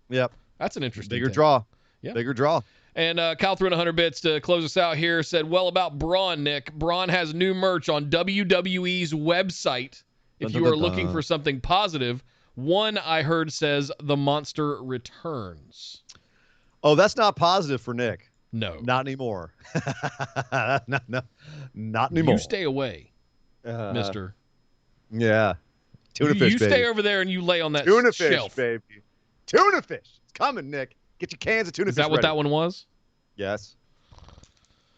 Yep. That's an interesting Bigger draw. Yep. Bigger draw. And Kyle throwing 100 bits to close us out here said, well, about Braun, Nick. Braun has new merch on WWE's website. If you are looking for something positive, one I heard says the monster returns. Oh, that's not positive for Nick. No. Not anymore. Not anymore. You stay away, mister. Yeah. Tuna fish, you baby. stay over there and you lay on that Tuna shelf. fish, baby. Tuna fish. It's coming, Nick. Get your cans of tuna fish Is that what ready. that one was? Yes.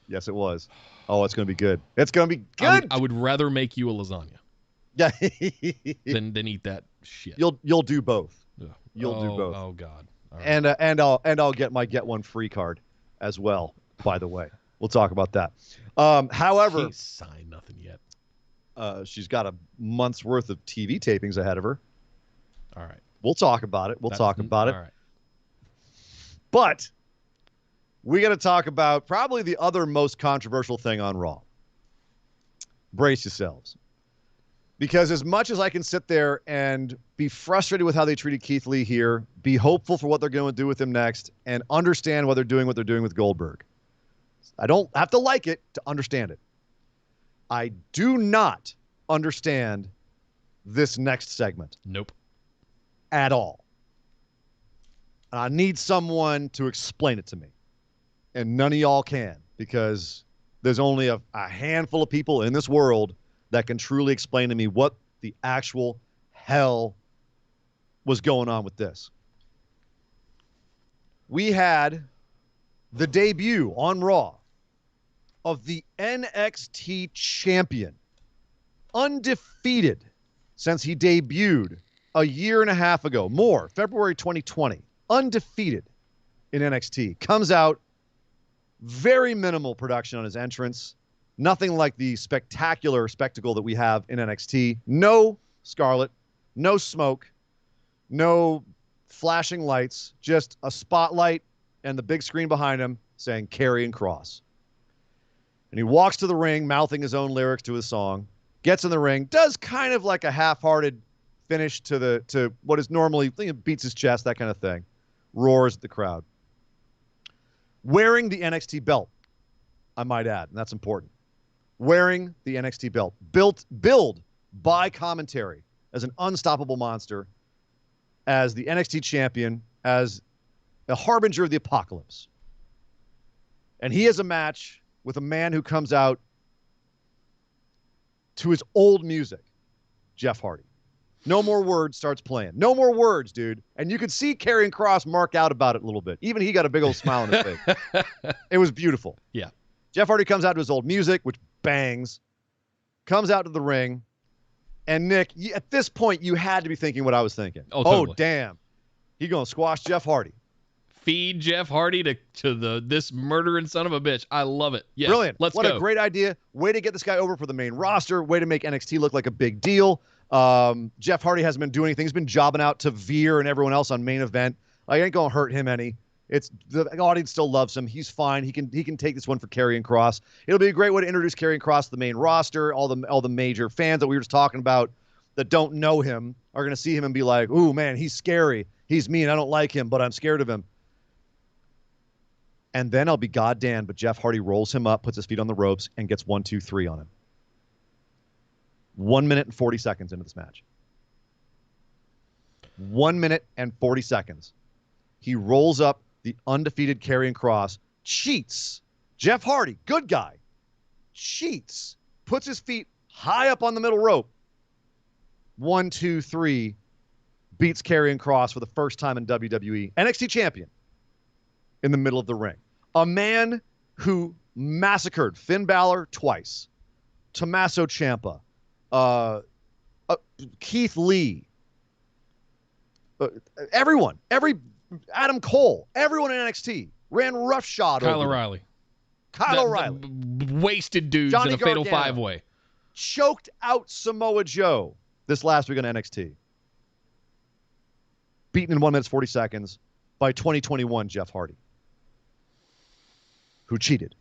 Yes, it was. Oh, it's going to be good. It's going to be good. I would rather make you a lasagna Yeah. than eat that shit. You'll do both. Ugh. You'll do both. Oh God. All right. And I'll get my get one free card as well, by the way. We'll talk about that. However, she ain't signed nothing yet. she's got a month's worth of TV tapings ahead of her. All right. We'll talk about it. We'll talk about it. All right. But we got to talk about probably the other most controversial thing on Raw. Brace yourselves. Because as much as I can sit there and be frustrated with how they treated Keith Lee here, be hopeful for what they're going to do with him next, and understand why they're doing what they're doing with Goldberg. I don't have to like it to understand it. I do not understand this next segment. Nope. At all. And I need someone to explain it to me. And none of y'all can, because there's only a handful of people in this world that can truly explain to me what the actual hell was going on with this. We had the debut on Raw of the NXT champion, undefeated since he debuted a year and a half ago, February 2020, undefeated in NXT, comes out, very minimal production on his entrance, nothing like the spectacular spectacle that we have in NXT. No Scarlet, no smoke, no flashing lights, just a spotlight and the big screen behind him saying Karrion Kross. And he walks to the ring, mouthing his own lyrics to his song, gets in the ring, does kind of like a half-hearted finish to what is normally, beats his chest, that kind of thing, roars at the crowd. Wearing the NXT belt, I might add, and that's important. Wearing the NXT belt, billed by commentary as an unstoppable monster, as the NXT champion, as a harbinger of the apocalypse. And he has a match with a man who comes out to his old music, Jeff Hardy. No More Words starts playing. No more words, dude. And you could see Karrion Kross mark out about it a little bit. Even he got a big old smile on his face. It was beautiful. Yeah. Jeff Hardy comes out to his old music, which bangs, comes out to the ring. And Nick, at this point, you had to be thinking what I was thinking. Oh, totally. Oh, damn. He going to squash Jeff Hardy. Feed Jeff Hardy to this murdering son of a bitch. I love it. Yes, Brilliant. Let's what go. A great idea. Way to get this guy over for the main roster. Way to make NXT look like a big deal. Jeff Hardy hasn't been doing anything. He's been jobbing out to Veer and everyone else on main event. I ain't going to hurt him any. The audience still loves him. He's fine. He can take this one for Karrion Kross. It'll be a great way to introduce Karrion Kross to the main roster. All the major fans that we were just talking about that don't know him are going to see him and be like, ooh, man, he's scary. He's mean. I don't like him, but I'm scared of him. And then I'll be goddamn, but Jeff Hardy rolls him up, puts his feet on the ropes, and gets 1, 2, 3 on him. 1 minute and 40 seconds into this match. 1 minute and 40 seconds. He rolls up the undefeated Karrion Kross, cheats. Jeff Hardy, good guy, cheats, puts his feet high up on the middle rope. 1, 2, 3, beats Karrion Kross for the first time in WWE. NXT champion in the middle of the ring. A man who massacred Finn Balor twice, Tommaso Ciampa, Keith Lee, everyone, Adam Cole, everyone in NXT ran roughshod over Kyle O'Reilly. Kyle O'Reilly. Wasted dudes Johnny in a fatal Gargano. five-way. Choked out Samoa Joe this last week on NXT. Beaten in 1 minute 40 seconds by 2021 Jeff Hardy, who cheated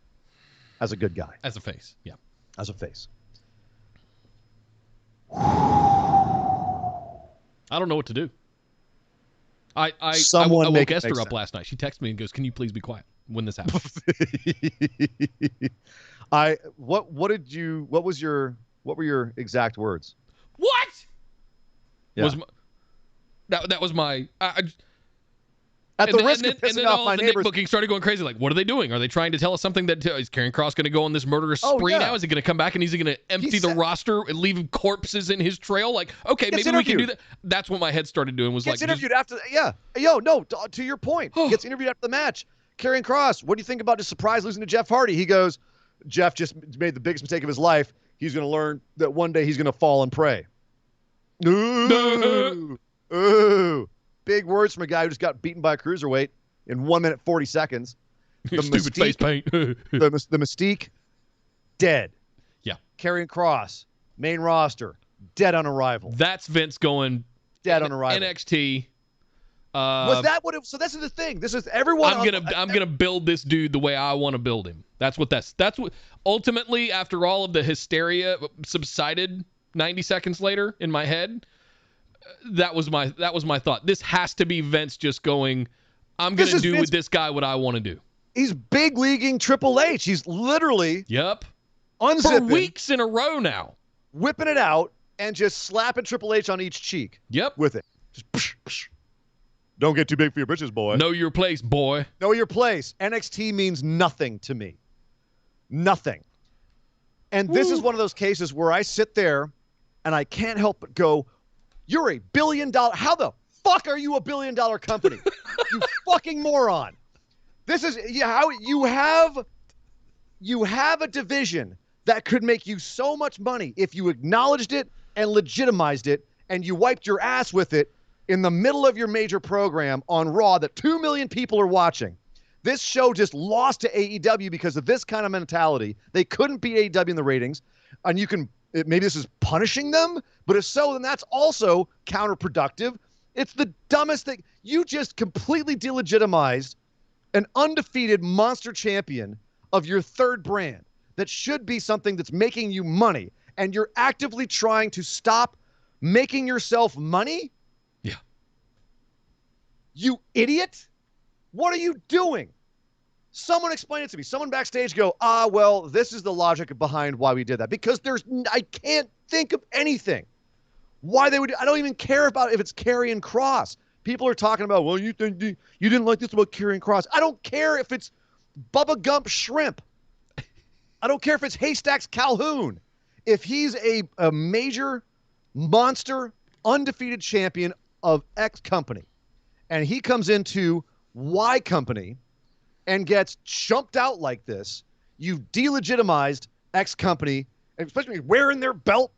as a good guy. As a face, yeah. As a face. I don't know what to do. I Someone make woke it Esther make up sense. last night. She texted me and goes, "Can you please be quiet when this happens?" What were your exact words? What? Yeah. Was my, that was my At the and risk then, of pissing then off all my the Nick neighbors. booking started going crazy. Like, what are they doing? Are they trying to tell us something that is Karrion Kross going to go on this murderous spree now? Is he going to come back and he's going to empty the roster and leave corpses in his trail? Like, okay, maybe we can do that. That's what my head started doing. Was Gets like, interviewed after. Yeah. To your point. Gets interviewed after the match. Karrion Kross, what do you think about his surprise losing to Jeff Hardy? He goes, Jeff just made the biggest mistake of his life. He's going to learn that one day he's going to fall and pray. Ooh. Ooh. Big words from a guy who just got beaten by a cruiserweight in 1 minute 40 seconds. The stupid face paint. the Mystique, dead. Yeah. Karrion Kross, main roster, dead on arrival. That's Vince going dead on arrival. NXT. Was that what it? So this is the thing. This is everyone. I'm gonna build this dude the way I want to build him. That's what ultimately, after all of the hysteria subsided 90 seconds later in my head, that was my thought. This has to be Vince just going, I'm gonna do with this guy what I want to do. He's big leaguing Triple H. He's literally unzipping for weeks in a row now, whipping it out and just slapping Triple H on each cheek. With it. Just psh, psh. Don't get too big for your britches, boy. Know your place, boy. Know your place. NXT means nothing to me. Nothing. And this is one of those cases where I sit there and I can't help but go, you're a $1 billion. How the fuck are you a $1 billion company? You fucking moron. This is how you have a division that could make you so much money if you acknowledged it and legitimized it and you wiped your ass with it in the middle of your major program on Raw that 2 million people are watching. This show just lost to AEW because of this kind of mentality. They couldn't beat AEW in the ratings. And maybe this is punishing them, but if so, then that's also counterproductive. It's the dumbest thing. You just completely delegitimized an undefeated monster champion of your third brand that should be something that's making you money, and you're actively trying to stop making yourself money? Yeah. You idiot. What are you doing? Someone explain it to me. Someone backstage go, well, this is the logic behind why we did that. Because I can't think of anything. Why they would, I don't even care about if it's Karrion Kross. People are talking about, well, you didn't like this about Karrion Kross. I don't care if it's Bubba Gump Shrimp. I don't care if it's Haystacks Calhoun. If he's a major monster, undefeated champion of X company, and he comes into Y company and gets chumped out like this, you've delegitimized X company, and especially wearing their belt,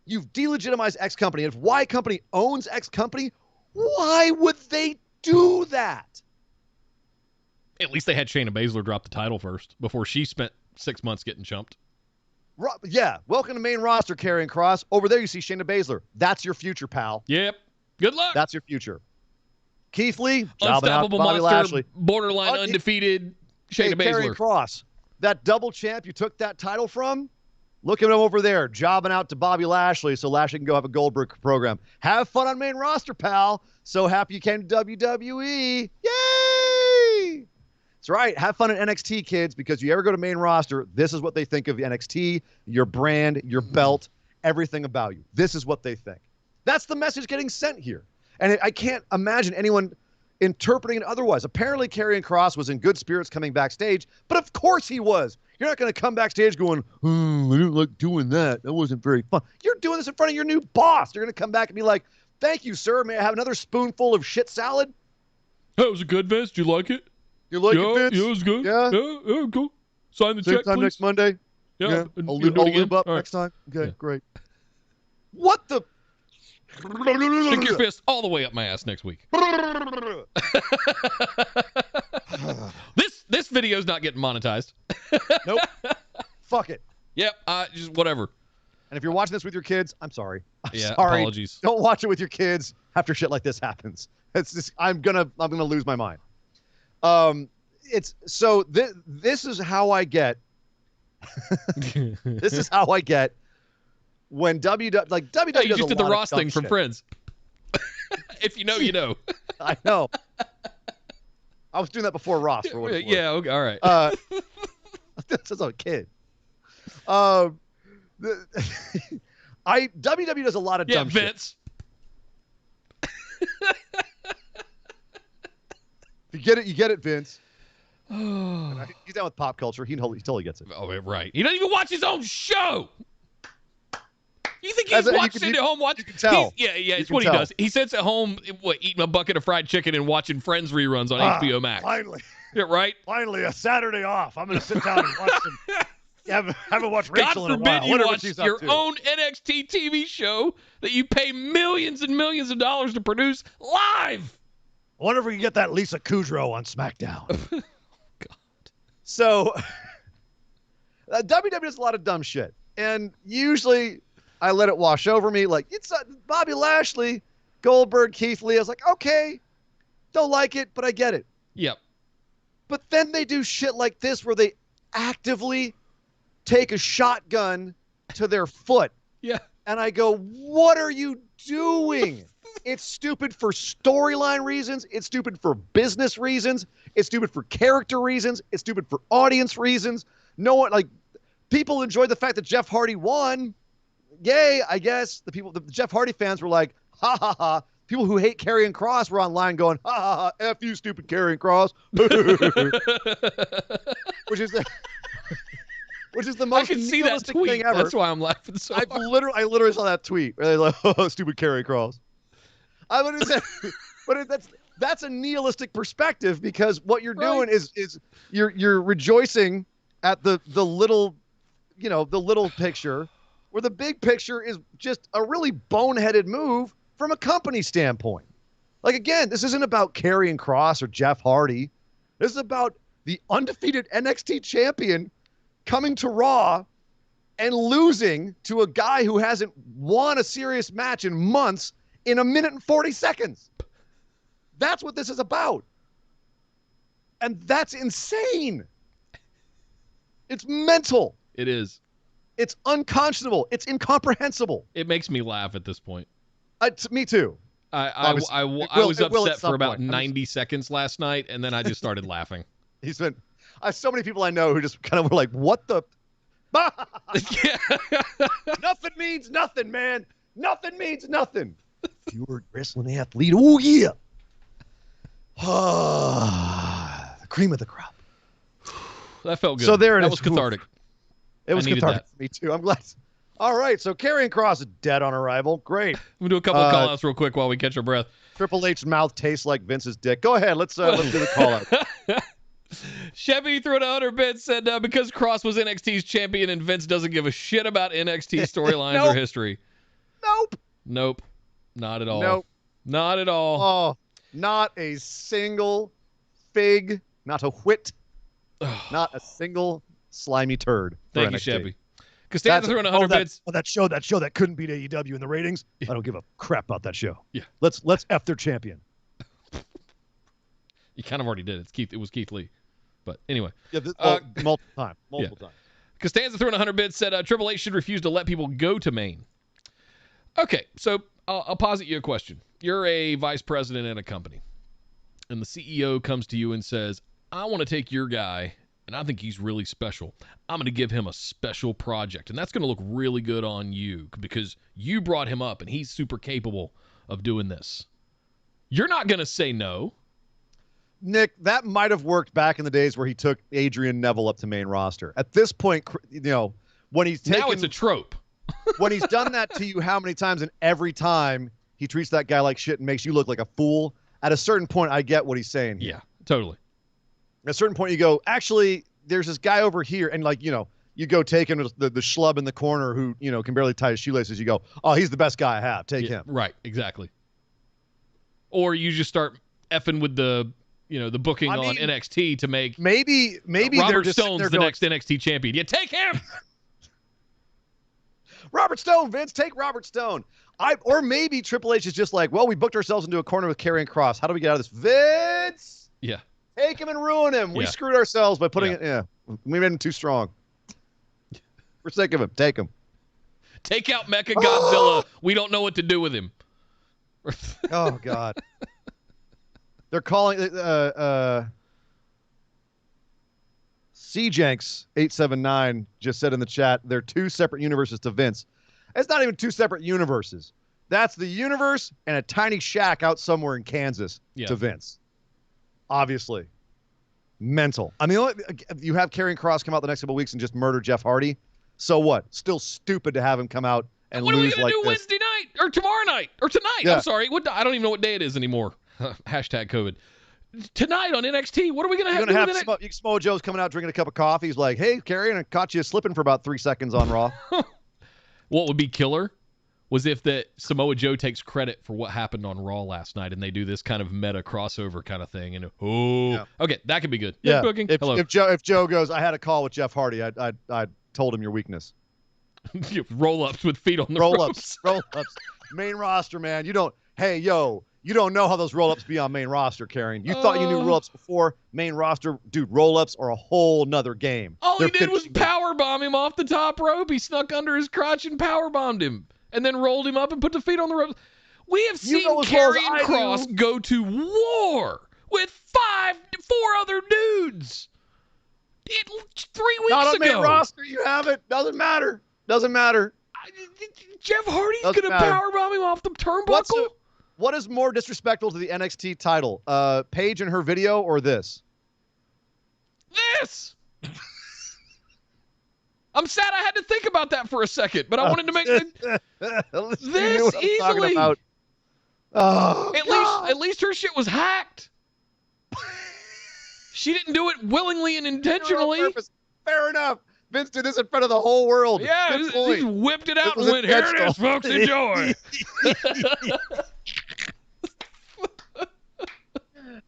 you've delegitimized X company. And if Y company owns X company, why would they do that? At least they had Shayna Baszler drop the title first before she spent 6 months getting chumped. Yeah, welcome to main roster, Karrion Kross. Over there you see Shayna Baszler. That's your future, pal. Yep. Good luck. That's your future. Keith Lee, unstoppable Bobby monster, Lashley, borderline undefeated Shayna Baszler. Karrion Kross, that double champ you took that title from, look at him over there, jobbing out to Bobby Lashley so Lashley can go have a Goldberg program. Have fun on main roster, pal. So happy you came to WWE. Yay! That's right. Have fun at NXT, kids, because you ever go to main roster, this is what they think of NXT, your brand, your belt, everything about you. This is what they think. That's the message getting sent here. And I can't imagine anyone interpreting it otherwise. Apparently, Karrion Kross was in good spirits coming backstage, but of course he was. You're not going to come backstage going, I didn't like doing that. That wasn't very fun. You're doing this in front of your new boss. You're going to come back and be like, thank you, sir. May I have another spoonful of shit salad? That was a good, Vince. Did you like it? You like it, Vince? Yeah, it was good. Yeah? Yeah, cool. Sign the Same check, time please. next Monday? Yeah. I'll lube up All next time. Okay, Yeah. great. What the? Stick your fist all the way up my ass next week. This video's not getting monetized. Nope. Fuck it. Yep. Just whatever. And if you're watching this with your kids, I'm sorry. I'm sorry. Apologies. Don't watch it with your kids after shit like this happens. It's just I'm gonna lose my mind. It's so this is how I get. This is how I get when WWE You does just a did the lot Ross of dumb thing from shit. Friends. If you know, you know. I know. I was doing that before Ross. For what it's worth. Yeah. Okay. All right. Since I was a kid. WWE does a lot of dumb shit. Vince. If you get it, you get it, Vince. He's down with pop culture. He totally gets it. Oh, right. He doesn't even watch his own show. You think he's watching at home? You can tell. It's what he does. He sits at home, eating a bucket of fried chicken and watching Friends reruns on HBO Max. Finally. Yeah, right? Finally, a Saturday off. I'm going to sit down and watch some. Haven't watched Rachel in a while. God forbid you watch your own NXT TV show that you pay millions and millions of dollars to produce live. I wonder if we can get that Lisa Kudrow on SmackDown. God. So, WWE does a lot of dumb shit. And usually I let it wash over me. Like, it's Bobby Lashley, Goldberg, Keith Lee. I was like, okay, don't like it, but I get it. Yep. But then they do shit like this where they actively take a shotgun to their foot. Yeah. And I go, what are you doing? It's stupid for storyline reasons. It's stupid for business reasons. It's stupid for character reasons. It's stupid for audience reasons. No one, like, people enjoyed the fact that Jeff Hardy won. Yay, I guess. The Jeff Hardy fans were like, ha ha ha. People who hate Karrion Kross were online going, ha ha ha, F you, stupid Karrion Kross. Which is the most I can see that tweet. thing ever. That's why I'm laughing so hard. I literally saw that tweet where they're like, oh, stupid Karrion Kross. I would have said, but that's a nihilistic perspective, because what you're doing is you're rejoicing at the little, the little picture, where the big picture is just a really boneheaded move from a company standpoint. Like, again, this isn't about Karrion Kross or Jeff Hardy. This is about the undefeated NXT champion coming to Raw and losing to a guy who hasn't won a serious match in months in 1 minute and 40 seconds. That's what this is about. And that's insane. It's mental. It is. It's unconscionable. It's incomprehensible. It makes me laugh at this point. Me too. I was upset for about 90 seconds last night, and then I just started laughing. So many people I know who just kind of were like, what the? Nothing means nothing, man. Nothing means nothing. If you were a wrestling athlete, oh yeah. The cream of the crop. That felt good. So there it that is. was cathartic. It was cathartic for me too. I'm glad. All right, so Karrion Kross is dead on arrival. Great. We'll do a couple of call-outs real quick while we catch our breath. Triple H's mouth tastes like Vince's dick. Go ahead. Let's do the call-out. Chevy threw in 100 bits, said because Kross was NXT's champion and Vince doesn't give a shit about NXT storylines or history. Nope. Not at all. Nope. Not at all. Oh, not a single fig, not a whit, not a single slimy turd. Thank you, Chevy. Costanza threw in 100 bits. That show that couldn't beat AEW in the ratings. I don't give a crap about that show. Yeah. Let's F their champion. You kind of already did. It was Keith Lee. But anyway. Yeah, multiple times. Costanza threw in 100 bits, said Triple H should refuse to let people go to Maine. Okay, so I'll posit you a question. You're a vice president in a company, and the CEO comes to you and says, I want to take your guy, and I think he's really special. I'm going to give him a special project, and that's going to look really good on you because you brought him up, and he's super capable of doing this. You're not going to say no. Nick, that might have worked back in the days where he took Adrian Neville up to main roster. At this point, when he's taken... Now it's a trope. When he's done that to you how many times, and every time he treats that guy like shit and makes you look like a fool, at a certain point, I get what he's saying here. Yeah, totally. At a certain point, you go, actually, there's this guy over here, and you go take him, the schlub in the corner who, can barely tie his shoelaces. You go, oh, he's the best guy I have. Take him. Right, exactly. Or you just start effing with the booking on NXT to make maybe Robert Stone's the next NXT champion. You take him. Robert Stone, Vince, take Robert Stone. Or maybe Triple H is just like, well, we booked ourselves into a corner with Karrion Kross. How do we get out of this? Vince! Yeah. Take him and ruin him. We screwed ourselves by putting it. Yeah. We made him too strong. We're sick of him. Take him. Take out Mecha Godzilla. We don't know what to do with him. Oh, God. They're calling CJanks879 just said in the chat, they're two separate universes to Vince. It's not even two separate universes. That's the universe and a tiny shack out somewhere in Kansas to Vince. obviously. Mental. I mean, you have Karrion Kross come out the next couple of weeks and just murder Jeff Hardy. So what? Still stupid to have him come out and what lose are we going to do Wednesday night or tomorrow night or tonight? Yeah. I'm sorry. I don't even know what day it is anymore. Hashtag COVID. Tonight on NXT, what are we going to have? You're going to have Samoa Joe's coming out drinking a cup of coffee. He's like, hey, Karrion, I caught you slipping for about 3 seconds on Raw. What would be killer was if that Samoa Joe takes credit for what happened on Raw last night and they do this kind of meta crossover kind of thing. And okay, that could be good. Yeah. Booking. Hello. If Joe goes, I had a call with Jeff Hardy. I told him your weakness. Roll-ups with feet on the roll-ups. Roll-ups. Main roster, man. You don't know how those roll-ups be on main roster, Karrion. You thought you knew roll-ups before. Main roster, dude, roll-ups are a whole nother game. All he did was powerbomb him off the top rope. He snuck under his crotch and powerbombed him. And then rolled him up and put the feet on the ropes. We have seen Karrion Kross go to war with 4 other dudes 3 weeks ago. Not on main roster. You have it. Doesn't matter. Jeff Hardy's going to powerbomb him off the turnbuckle? What is more disrespectful to the NXT title? Paige and her video or this? This! I'm sad I had to think about that for a second, but I wanted to make this easily. At least her shit was hacked. She didn't do it willingly and intentionally. Fair enough. Vince did this in front of the whole world. Yeah, he just whipped it out and went, here it is, folks, enjoy.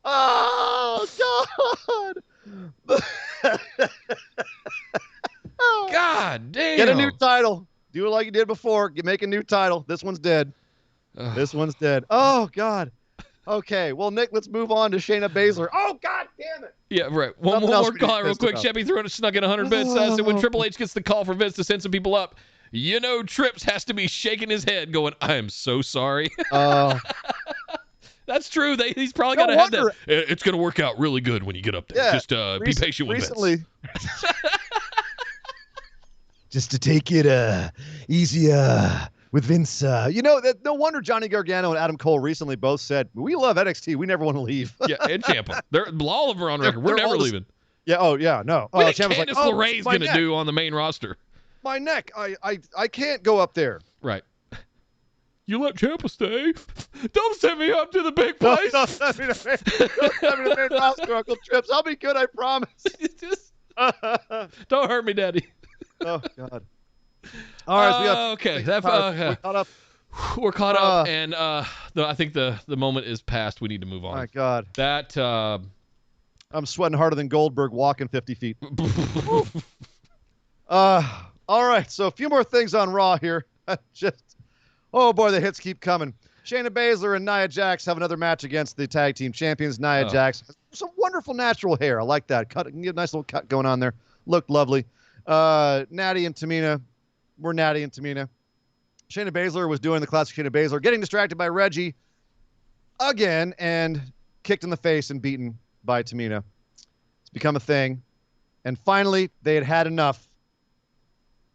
Oh, God. God damn. Get a new title. Do it like you did before. Make a new title. This one's dead. This one's dead. Oh, God. Okay. Well, Nick, let's move on to Shayna Baszler. Oh, God damn it. Yeah, right. One more call real quick. Chevy snuck in 100 bits. So when Triple H gets the call for Vince to send some people up, Trips has to be shaking his head going, I am so sorry. That's true. He's probably got to have that. It's going to work out really good when you get up there. Yeah, just be patient with Vince. Just to take it easy with Vince. No wonder Johnny Gargano and Adam Cole recently both said, we love NXT. We never want to leave. Yeah, and Ciampa. All of them are on record. We're never leaving. Yeah, no. What is Candice LeRae's going to do on the main roster? My neck. I can't go up there. Right. You let Ciampa stay. Don't send me up to the big place. Don't send me to the main roster, Uncle Trips. I'll be good, I promise. Don't hurt me, Daddy. Oh, God. All right. Okay. We're caught up. We're caught up, and I think the moment is past. We need to move on. My God. That I'm sweating harder than Goldberg walking 50 feet. All right. So a few more things on Raw here. Oh, boy, the hits keep coming. Shayna Baszler and Nia Jax have another match against the tag team champions. Nia Jax, some wonderful natural hair. I like that. Get a nice little cut going on there. Looked lovely. Natty and Tamina. We're Natty and Tamina. Shayna Baszler was doing the classic Shayna Baszler, getting distracted by Reggie again and kicked in the face and beaten by Tamina. It's become a thing. And finally, they had enough.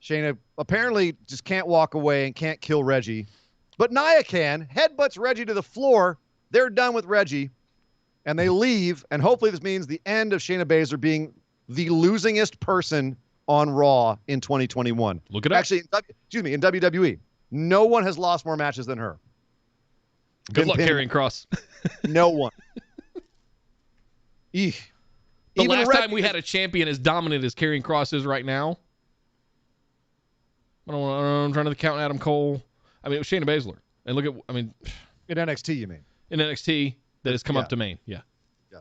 Shayna apparently just can't walk away and can't kill Reggie. But Nia can. Headbutts Reggie to the floor. They're done with Reggie. And they leave. And hopefully this means the end of Shayna Baszler being the losingest person on Raw in 2021. Look it up. Actually, in WWE. No one has lost more matches than her. Good luck, Karrion Kross. No one. The last time we had a champion as dominant as Karrion Kross is right now, I'm trying to count Adam Cole. I mean, it was Shayna Baszler. And look at, in NXT, you mean? In NXT, that has come up to Maine. Yeah. I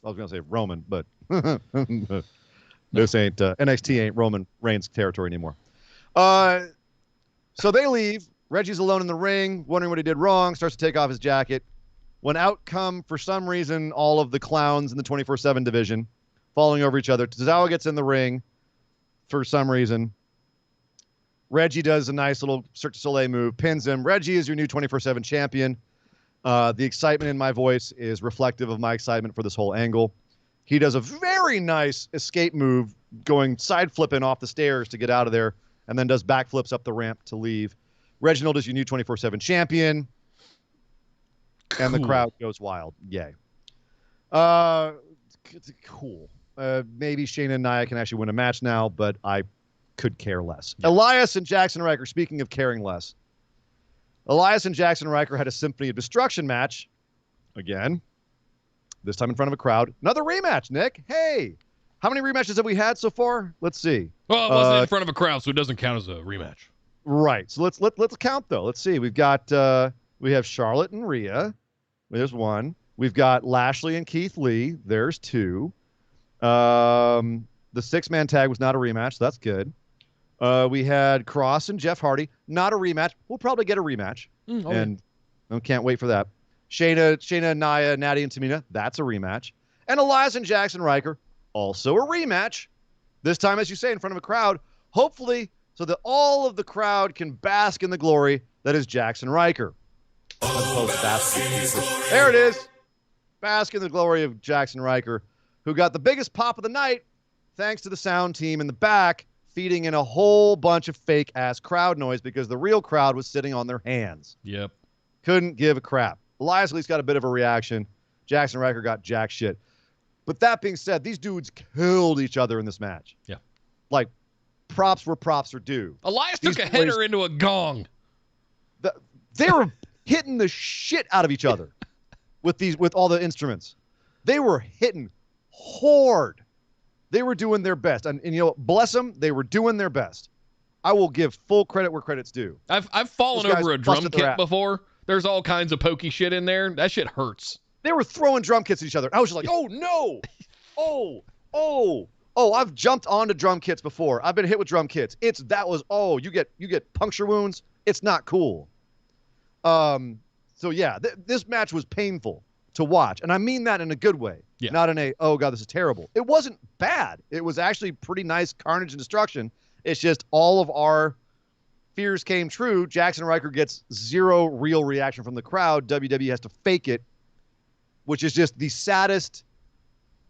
was going to say Roman, but this ain't, NXT ain't Roman Reigns territory anymore. So they leave. Reggie's alone in the ring, wondering what he did wrong, starts to take off his jacket. When out come, for some reason, all of the clowns in the 24/7 division, falling over each other. Tozawa gets in the ring for some reason. Reggie does a nice little Cirque du Soleil move, pins him. Reggie is your new 24/7 champion. The excitement in my voice is reflective of my excitement for this whole angle. He does a very nice escape move, going side flipping off the stairs to get out of there, and then does backflips up the ramp to leave. Reginald is your new 24/7 champion. And the crowd goes wild. Yay. Cool. Maybe Shayna and Nia can actually win a match now, but I could care less. Yeah. Elias and Jackson Riker, speaking of caring less. Elias and Jackson Riker had a Symphony of Destruction match. Again. This time in front of a crowd. Another rematch, Nick. Hey. How many rematches have we had so far? Let's see. Well, it wasn't in front of a crowd, so it doesn't count as a rematch. Right. So let's count though. Let's see. We've got we have Charlotte and Rhea. There's one. We've got Lashley and Keith Lee. There's two. The 6-man tag was not a rematch. So that's good. We had Cross and Jeff Hardy. Not a rematch. We'll probably get a rematch. And I can't wait for that. Shayna, Nia, Natty, and Tamina. That's a rematch. And Elias and Jackson Riker. Also a rematch. This time, as you say, in front of a crowd. Hopefully, so that all of the crowd can bask in the glory that is Jackson Riker. There it is. Bask in the glory of Jackson Riker, who got the biggest pop of the night thanks to the sound team in the back feeding in a whole bunch of fake-ass crowd noise because the real crowd was sitting on their hands. Yep. Couldn't give a crap. Elias at least got a bit of a reaction. Jackson Riker got jack shit. But that being said, these dudes killed each other in this match. Yeah. Like, props where props are due. Elias took a header into a gong. They were hitting the shit out of each other with all the instruments. They were hitting hard. They were doing their best. And you know, bless them, they were doing their best. I will give full credit where credit's due. I've fallen over a drum kit before. There's all kinds of pokey shit in there. That shit hurts. They were throwing drum kits at each other. I was just like, oh, no. Oh, I've jumped onto drum kits before. I've been hit with drum kits. You get puncture wounds. It's not cool. So yeah, this match was painful to watch. And I mean that in a good way. Yeah. Not in a, oh God, this is terrible. It wasn't bad. It was actually pretty nice carnage and destruction. It's just all of our fears came true. Jackson Riker gets zero real reaction from the crowd. WWE has to fake it, which is just the saddest,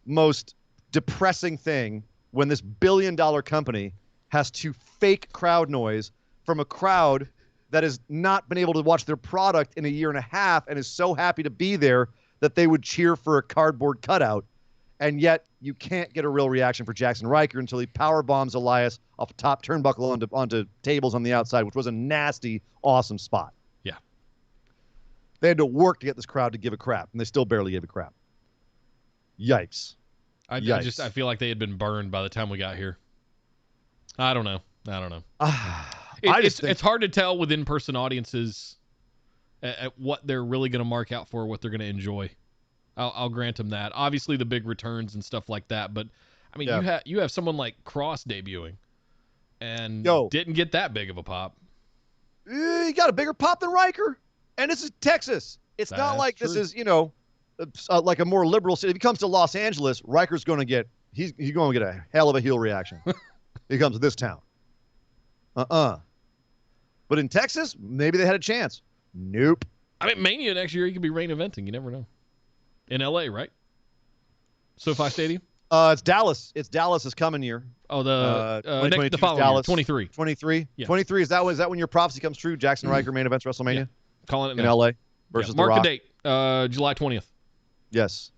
most depressing thing when this billion-dollar company has to fake crowd noise from a crowd that has not been able to watch their product in a year and a half and is so happy to be there that they would cheer for a cardboard cutout. And yet you can't get a real reaction for Jackson Riker until he power bombs Elias off a top turnbuckle onto tables on the outside, which was a nasty, awesome spot. Yeah. They had to work to get this crowd to give a crap, and they still barely gave a crap. Yikes. I feel like they had been burned by the time we got here. I don't know. It's hard to tell with in-person audiences at what they're really going to mark out for, what they're going to enjoy. I'll grant them that. Obviously, the big returns and stuff like that, but I mean, you have someone like Cross debuting, and didn't get that big of a pop. He got a bigger pop than Riker, and this is Texas. It's not like true. This is like a more liberal city. If he comes to Los Angeles, Riker's going to get he's going to get a hell of a heel reaction. He comes to this town. But in Texas, maybe they had a chance. Nope. I mean, Mania next year, he could be main eventing. You never know. In L.A., right? SoFi Stadium? It's Dallas. It's Dallas this coming year. Oh, the following Dallas. year, 23. 23? Yeah. 23, is that when your prophecy comes true? Jackson Riker main events WrestleMania? Yeah. Calling it in L.A. versus The Rock? Mark the date, July 20th. Yes.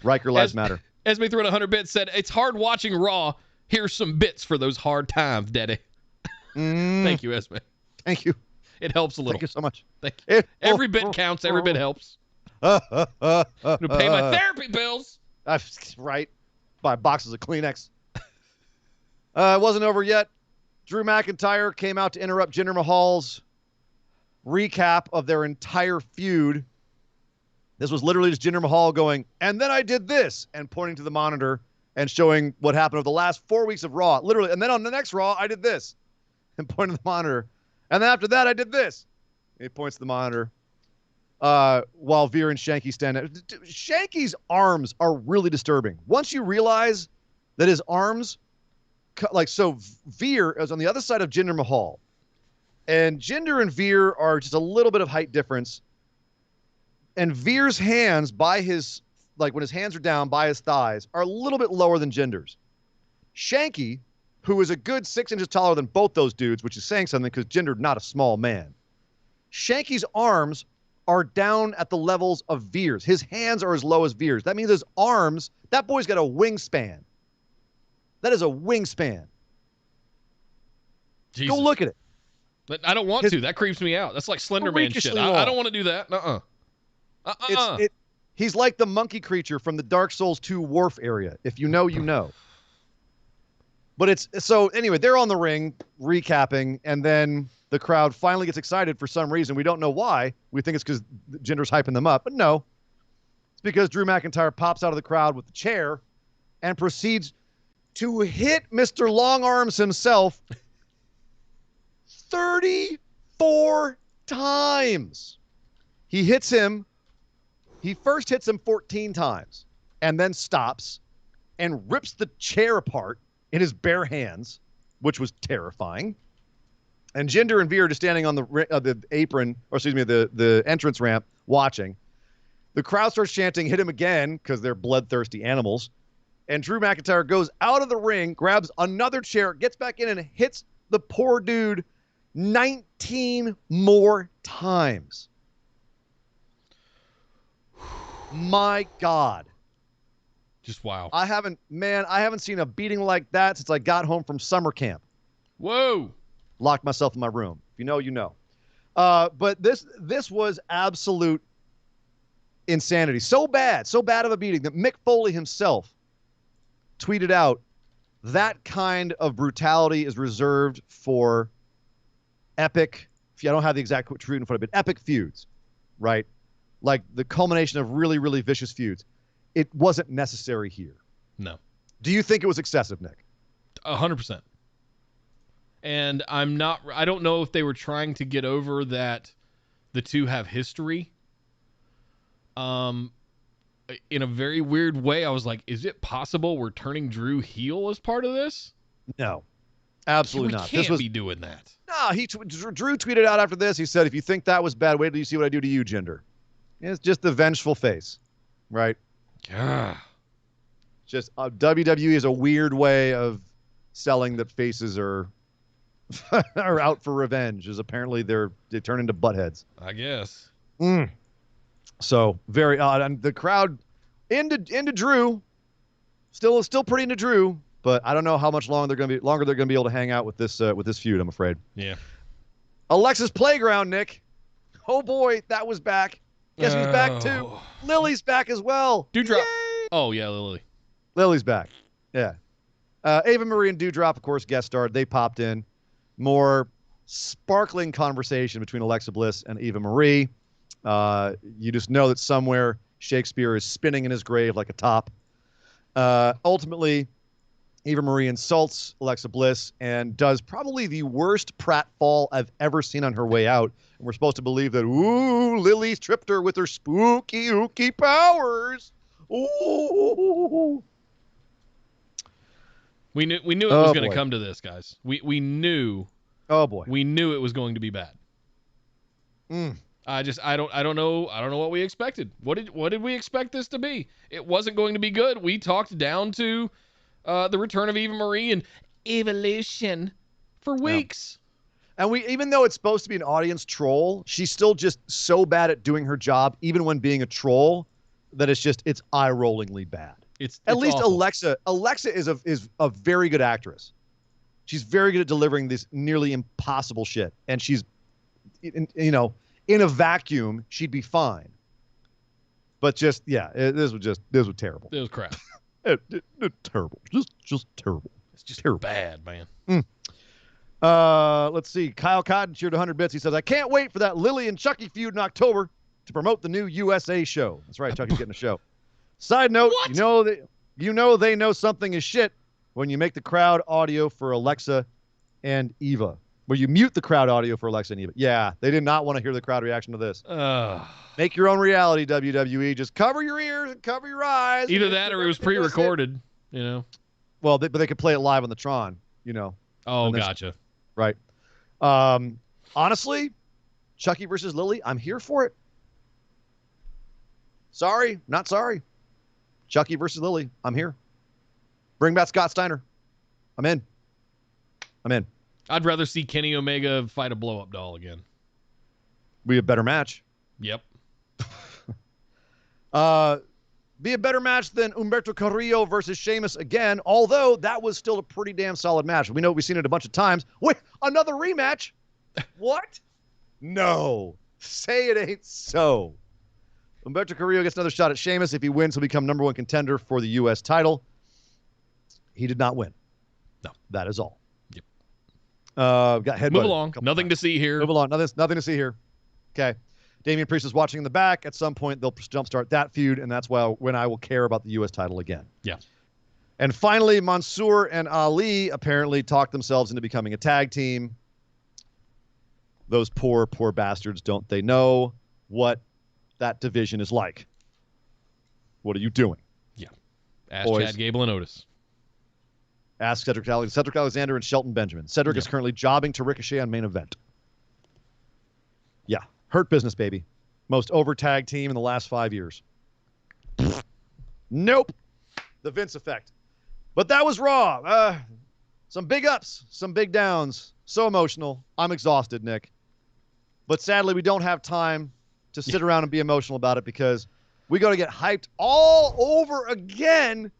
Riker lives matter. Esme threw in 100 bits, said, it's hard watching Raw. Here's some bits for those hard times, Daddy. Thank you, Esme. Thank you. It helps a little. Thank you so much. Thank you. Every bit counts. Every bit helps. To pay my therapy bills. Right. Buy boxes of Kleenex. It wasn't over yet. Drew McIntyre came out to interrupt Jinder Mahal's recap of their entire feud. This was literally just Jinder Mahal going, and then I did this, and pointing to the monitor and showing what happened over the last 4 weeks of Raw. Literally. And then on the next Raw, I did this, and pointing to the monitor. And then after that, I did this. And he points to the monitor. While Veer and Shanky stand up. Shanky's arms are really disturbing. Once you realize that his arms, Veer is on the other side of Jinder Mahal. And Jinder and Veer are just a little bit of height difference. And Veer's hands when his hands are down by his thighs, are a little bit lower than Jinder's. Shanky, who is a good 6 inches taller than both those dudes, which is saying something because Jinder's not a small man. Shanky's arms are down at the levels of Veer's. His hands are as low as Veer's. That means his arms, that boy's got a wingspan. That is a wingspan. Jesus. Go look at it. But I don't want to. That creeps me out. That's like Slender Man shit. I don't want to do that. He's like the monkey creature from the Dark Souls 2 Wharf area. If you know, you know. But so anyway, they're on the ring recapping, and then the crowd finally gets excited for some reason. We don't know why. We think it's because Jinder's hyping them up, but no. It's because Drew McIntyre pops out of the crowd with the chair and proceeds to hit Mr. Long Arms himself 34 times. He first hits him 14 times and then stops and rips the chair apart in his bare hands, which was terrifying. And Jinder and Veer are just standing on the apron, or excuse me, the entrance ramp watching. The crowd starts chanting, hit him again, because they're bloodthirsty animals. And Drew McIntyre goes out of the ring, grabs another chair, gets back in, and hits the poor dude 19 more times. My God. Just wow. I haven't seen a beating like that since I got home from summer camp. Whoa. Locked myself in my room. If you know, you know. But this was absolute insanity. So bad of a beating that Mick Foley himself tweeted out, that kind of brutality is reserved for epic, I don't have the exact tweet in front of it, epic feuds, right? Like the culmination of really, really vicious feuds. It wasn't necessary here. No. Do you think it was excessive, Nick? 100%. And I don't know if they were trying to get over that the two have history. In a very weird way, I was like, is it possible we're turning Drew heel as part of this? No. Absolutely not. We can't be doing that. No, Drew tweeted out after this. He said, if you think that was bad, wait till you see what I do to you, Jinder. It's just the vengeful face, right? Yeah. Just WWE is a weird way of selling that faces are out for revenge, as apparently they turn into buttheads. I guess. So very odd. And the crowd into Drew, still pretty into Drew, but I don't know how much longer they're going to be able to hang out with this feud, I'm afraid. Yeah. Alexa's Playground, Nick. Oh boy, that was back. Guess who's back too? Lily's back as well. Doudrop. Yay! Oh yeah, Lily. Lily's back. Yeah. Ava Marie and Doudrop, of course, guest starred. They popped in. More sparkling conversation between Alexa Bliss and Eva Marie. You just know that somewhere Shakespeare is spinning in his grave like a top. Ultimately, Eva Marie insults Alexa Bliss and does probably the worst pratfall I've ever seen on her way out. And we're supposed to believe that, ooh, Lily's tripped her with her spooky, ooky powers. Ooh. We knew it was going to come to this, guys. We knew. Oh boy. We knew it was going to be bad. I don't know what we expected. What did we expect this to be? It wasn't going to be good. We talked down to the return of Eva Marie and Evolution for weeks. And even though it's supposed to be an audience troll, she's still just so bad at doing her job, even when being a troll, that it's eye-rollingly bad. It's at least awful. Alexa is a very good actress. She's very good at delivering this nearly impossible shit, and she's, in a vacuum, she'd be fine. But this was terrible. It was crap. Terrible. Just terrible. It's just terrible. Bad, man. Let's see. Kyle Cotton cheered 100 bits. He says, I can't wait for that Lily and Chucky feud in October to promote the new USA show. That's right. Chucky's getting a show. Side note, what? you know they know something is shit when you make the crowd audio for Alexa and Eva. Where you mute the crowd audio for Alexa and Eva. Yeah, they did not want to hear the crowd reaction to this. Make your own reality, WWE. Just cover your ears and cover your eyes. Either that or it was pre-recorded, Well, but they could play it live on the Tron, Oh, gotcha. Right. Honestly, Chucky versus Lily, I'm here for it. Sorry, not sorry. Chucky versus Lily, I'm here. Bring back Scott Steiner. I'm in. I'd rather see Kenny Omega fight a blow-up doll again. We have a better match. Yep. Be a better match than Humberto Carrillo versus Sheamus again, although that was still a pretty damn solid match. We know we've seen it a bunch of times. Wait, another rematch? What? No. Say it ain't so. Humberto Carrillo gets another shot at Sheamus. If he wins, he'll become number one contender for the U.S. title. He did not win. No. That is all. Yep. Got headbutted. Move along. Nothing to see here. Move along. Nothing to see here. Okay. Damian Priest is watching in the back. At some point, they'll jumpstart that feud, and that's when I will care about the U.S. title again. Yeah. And finally, Mansoor and Ali apparently talked themselves into becoming a tag team. Those poor, poor bastards, don't they know what that division is like? What are you doing? Yeah. Ask Boys. Chad Gable and Otis. Ask Cedric Alexander and Shelton Benjamin. Cedric is currently jobbing to Ricochet on Main Event. Yeah. Hurt Business, baby. Most over tag team in the last 5 years. Nope. The Vince effect. But that was Raw. Some big ups, some big downs. So emotional. I'm exhausted, Nick. But sadly, we don't have time to sit around and be emotional about it because we got to get hyped all over again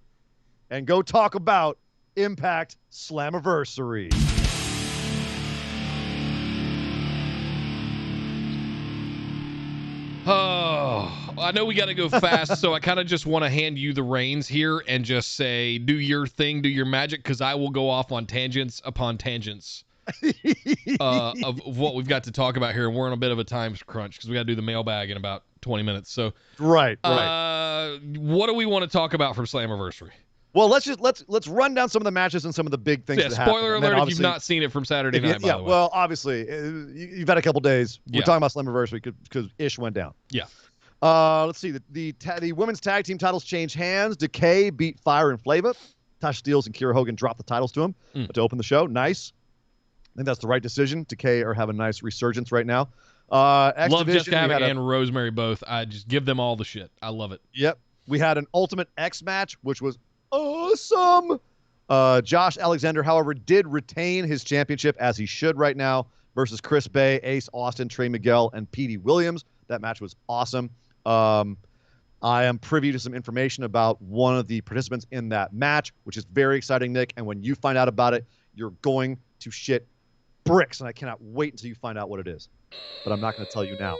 and go talk about Impact Slammiversary. Oh, I know we got to go fast, so I kind of just want to hand you the reins here and just say, do your thing, do your magic, because I will go off on tangents upon tangents of what we've got to talk about here, and we're in a bit of a time crunch because we got to do the mailbag in about 20 minutes. So, right. What do we want to talk about from Slammiversary? Well, let's run down some of the matches and some of the big things. Yeah, that happened. spoiler alert if you've not seen it from Saturday night. By the way. Well, obviously, you've had a couple days. We're talking about Slammiversary because Ish went down. Yeah. Let's see. The women's tag team titles changed hands. Decay beat Fire and Flava. Tasha Steelz and Kiera Hogan dropped the titles to him to open the show. Nice. I think that's the right decision. Decay are having a nice resurgence right now. Love Jessica Havoc and Rosemary both. I just give them all the shit. I love it. Yep. We had an Ultimate X match, which was awesome. Josh Alexander, however, did retain his championship as he should right now versus Chris Bey, Ace Austin, Trey Miguel, and Petey Williams. That match was awesome. I am privy to some information about one of the participants in that match, which is very exciting, Nick. And when you find out about it, you're going to shit bricks. And I cannot wait until you find out what it is. But I'm not going to tell you now.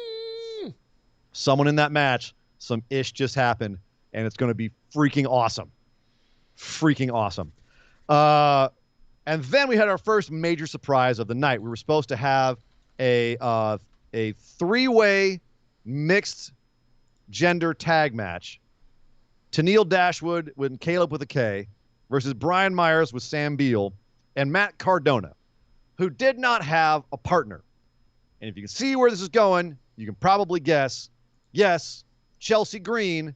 Someone in that match, some ish just happened, and it's going to be freaking awesome. Freaking awesome. And then we had our first major surprise of the night. We were supposed to have a three-way mixed gender tag match. Tennille Dashwood with Caleb with a K versus Brian Myers with Sam Beal and Matt Cardona, who did not have a partner. And if you can see where this is going, you can probably guess, yes, Chelsea Green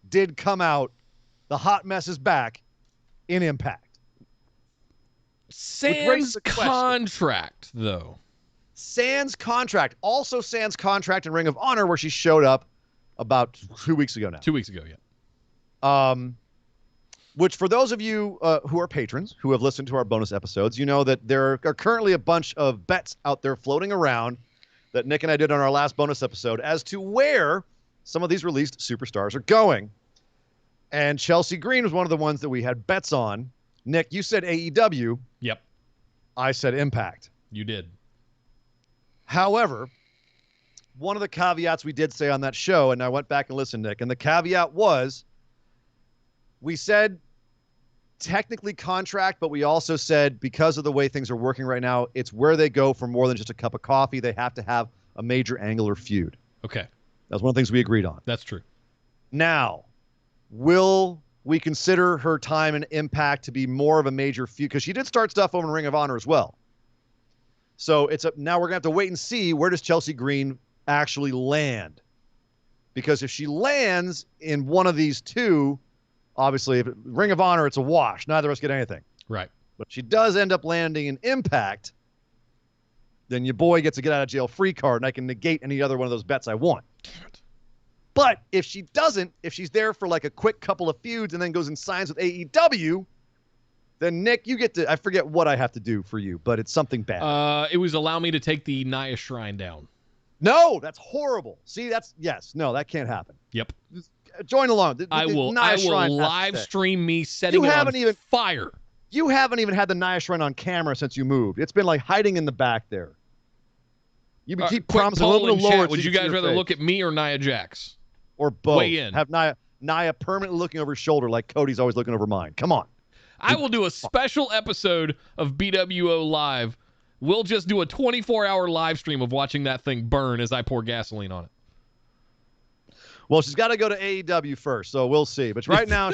did come out. The hot mess is back in Impact. Sans contract, though. Sans contract. Also sans contract in Ring of Honor, where she showed up about 2 weeks ago now. 2 weeks ago, yeah. Which for those of you who are patrons, who have listened to our bonus episodes, you know that there are currently a bunch of bets out there floating around that Nick and I did on our last bonus episode as to where some of these released superstars are going. And Chelsea Green was one of the ones that we had bets on. Nick, you said AEW. Yep. I said Impact. You did. However, one of the caveats we did say on that show, and I went back and listened, Nick, and the caveat was we said technically contract, but we also said because of the way things are working right now, it's where they go for more than just a cup of coffee. They have to have a major angle or feud. Okay. That's one of the things we agreed on. That's true. Now, will we consider her time in Impact to be more of a major feud? Because she did start stuff over in Ring of Honor as well. So now we're going to have to wait and see where does Chelsea Green actually land. Because if she lands in one of these two, obviously, if Ring of Honor, it's a wash. Neither of us get anything. Right. But if she does end up landing in Impact, then your boy gets a get out of jail free card, and I can negate any other one of those bets I want. But if she doesn't, if she's there for like a quick couple of feuds and then goes and signs with AEW, then Nick, you get to, I forget what I have to do for you, but it's something bad. It was allow me to take the Nia Shrine down. No, that's horrible. See, no, that can't happen. Yep. Join along. I will live stream me setting it on fire. You haven't even had the Nia Shrine on camera since you moved. It's been like hiding in the back there. You keep promising a little lower. Would you guys rather look at me or Nia Jax? Or both? Weigh in. Have Nia permanently looking over his shoulder like Cody's always looking over mine. Come on. I will do a special episode of BWO Live. We'll just do a 24-hour live stream of watching that thing burn as I pour gasoline on it. Well, she's got to go to AEW first, so we'll see. But right now,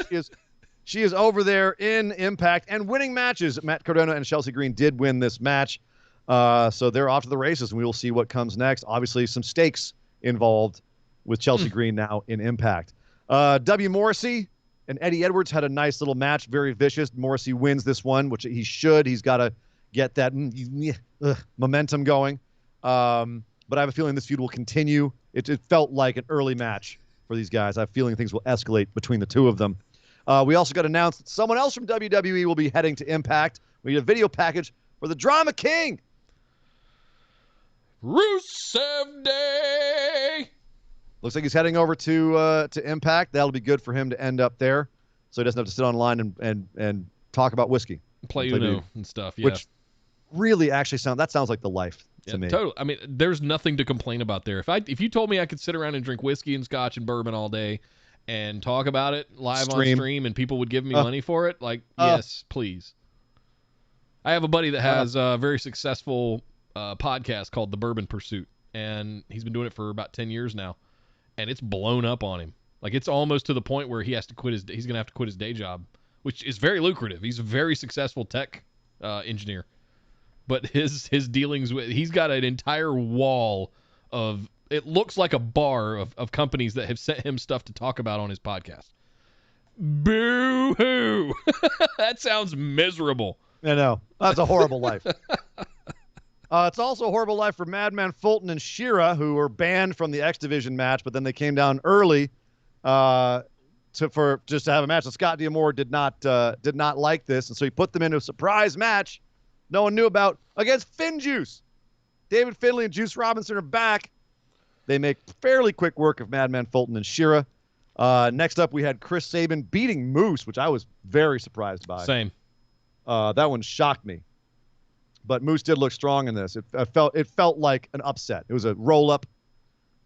she is over there in Impact and winning matches. Matt Cardona and Chelsea Green did win this match, so they're off to the races, and we will see what comes next. Obviously, some stakes involved with Chelsea Green now in Impact. W. Morrissey and Eddie Edwards had a nice little match, very vicious. Morrissey wins this one, which he should. He's got to get that momentum going. But I have a feeling this feud will continue. It felt like an early match for these guys. I have a feeling things will escalate between the two of them. We also got announced that someone else from WWE will be heading to Impact. We need a video package for the Drama King. Rusev Day. Looks like he's heading over to Impact. That'll be good for him to end up there, so he doesn't have to sit online and talk about whiskey. Play Uno and stuff, yeah. Which really actually sounds like the life to me. Totally. I mean, there's nothing to complain about there. If you told me I could sit around and drink whiskey and scotch and bourbon all day and talk about it live on stream and people would give me money for it, yes, please. I have a buddy that has a very successful podcast called The Bourbon Pursuit, and he's been doing it for about 10 years now, and it's blown up on him. Like, it's almost to the point where he's going to have to quit his day job, which is very lucrative. He's a very successful tech engineer. But his dealings with, he's got an entire wall of, it looks like a bar of companies that have sent him stuff to talk about on his podcast. Boo-hoo. That sounds miserable. I know. That's a horrible life. It's also a horrible life for Madman Fulton and Shera, who were banned from the X Division match, but then they came down early to have a match. And Scott D'Amore did not like this, and so he put them into a surprise match no one knew about against Finn Juice. David Finlay and Juice Robinson are back. They make fairly quick work of Madman Fulton and Shera. Next up, we had Chris Saban beating Moose, which I was very surprised by. Same. That one shocked me. But Moose did look strong in this. It felt like an upset. It was a roll-up,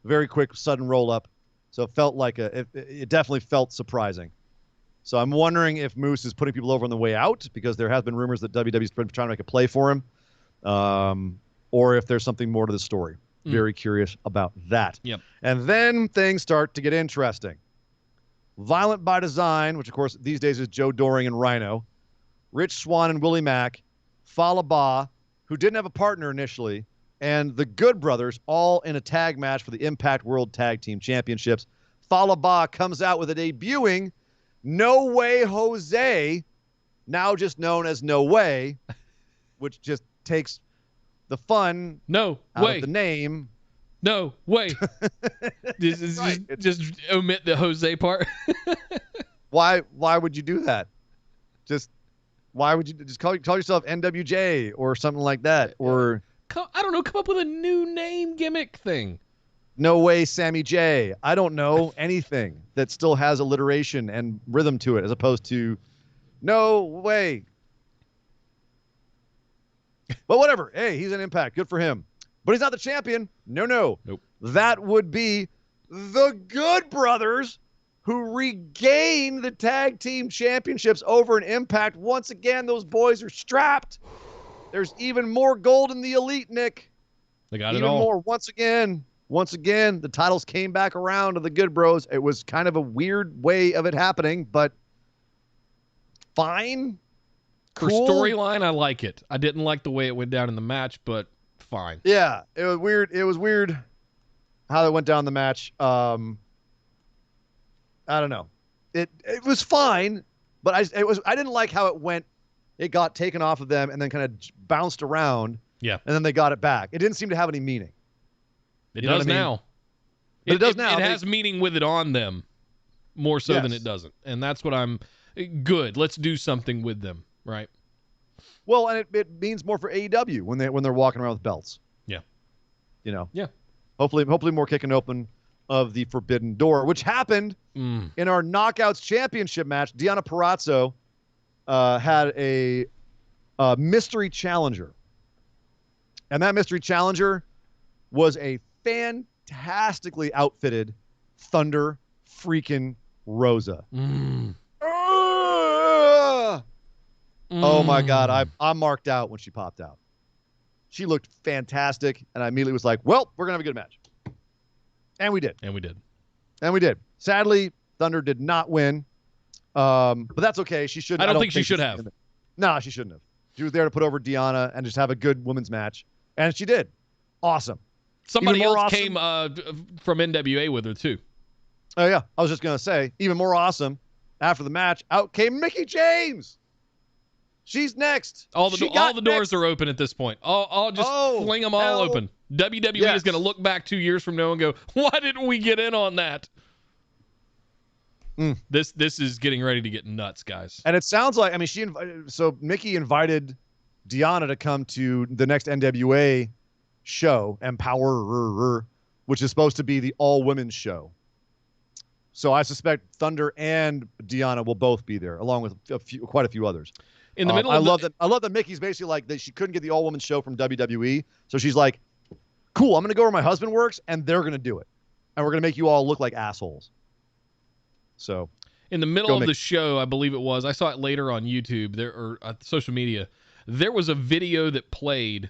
very quick, sudden roll-up. So it felt like it definitely felt surprising. So I'm wondering if Moose is putting people over on the way out, because there has been rumors that WWE's been trying to make a play for him, or if there's something more to the story. Very curious about that. Yep. And then things start to get interesting. Violent by Design, which of course these days is Joe Doring and Rhino, Rich Swann and Willie Mack, Fallah Bahh, who didn't have a partner initially, and the Good Brothers, all in a tag match for the Impact World Tag Team Championships. Fallah Bahh comes out with a debuting No Way Jose, now just known as No Way, which just takes the fun out of the name. No way. Just omit the Jose part. Why would you do that? Why would you just call yourself NWJ or something like that? Or I don't know, come up with a new name gimmick thing. No Way Sammy J. I don't know anything that still has alliteration and rhythm to it, as opposed to No Way. But whatever. Hey, he's an Impact. Good for him. But he's not the champion. No. Nope. That would be the Good Brothers, who regain the tag team championships over in Impact. Once again, those boys are strapped. There's even more gold in the Elite, Nick. They got even it all. More. Once again, the titles came back around to the Good Bros. It was kind of a weird way of it happening, but fine. For cool. Storyline, I like it. I didn't like the way it went down in the match, but fine. Yeah, it was weird. It was weird how it went down the match. I don't know. It was fine, but I didn't like how it went. It got taken off of them and then kind of bounced around. Yeah. And then they got it back. It didn't seem to have any meaning. It does now. But it does now. It has meaning with it on them more so than it doesn't. And that's what I'm good. Let's do something with them, right? Well, and it means more for AEW when they're walking around with belts. Yeah. You know. Yeah. Hopefully more kicking open of the Forbidden Door, which happened in our Knockouts Championship match. Deonna Purrazzo had a mystery challenger. And that mystery challenger was a fantastically outfitted Thunder freaking Rosa. Oh my God, I'm marked out when she popped out. She looked fantastic, and I immediately was like, well, we're going to have a good match. And we did. And we did. Sadly, Thunder did not win. But that's okay. She shouldn't. I don't think she should have. No, she shouldn't have. She was there to put over Deonna and just have a good women's match. And she did. Awesome. Somebody else came from NWA with her, too. Oh, yeah. I was just going to say, even more awesome, after the match, out came Mickie James. She's next. All the doors are open at this point. I'll just fling them all open. WWE is going to look back 2 years from now and go, why didn't we get in on that? This is getting ready to get nuts, guys. And it sounds like, I mean, Mickie invited Deonna to come to the next NWA show, Empower, which is supposed to be the all-women's show. So I suspect Thunder and Deonna will both be there, along with quite a few others. In the middle, I love that Mickey's basically like that. She couldn't get the all-woman show from WWE, so she's like, "Cool, I'm gonna go where my husband works, and they're gonna do it, and we're gonna make you all look like assholes." So, in the middle of the show, I believe it was. I saw it later on YouTube or social media. There was a video that played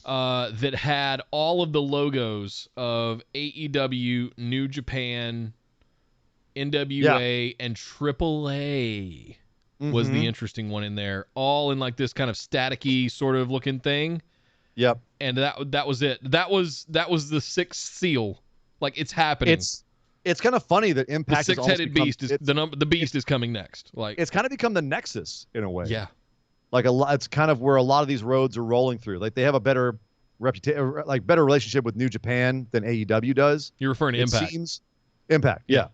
that had all of the logos of AEW, New Japan, NWA, and AAA. Was the interesting one in there, all in like this kind of staticky sort of looking thing. Yep. And that was it. That was the sixth seal. Like, it's happening. It's kind of funny that Impact, the six-headed beast is the beast is coming next. Like, it's kind of become the nexus in a way. Yeah. Like it's kind of where a lot of these roads are rolling through. Like, they have a better reputation, like better relationship with New Japan than AEW does. You're referring to Impact. Seems Impact. Yeah.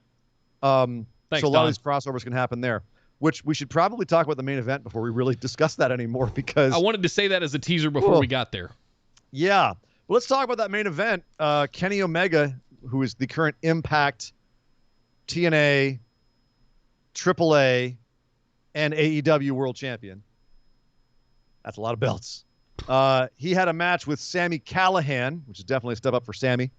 Thanks, so a lot of these crossovers can happen there. Which we should probably talk about the main event before we really discuss that anymore, because I wanted to say that as a teaser before we got there. Yeah. Well, let's talk about that main event. Kenny Omega, who is the current Impact, TNA, AAA, and AEW World Champion. That's a lot of belts. He had a match with Sami Callihan, which is definitely a step up for Sami.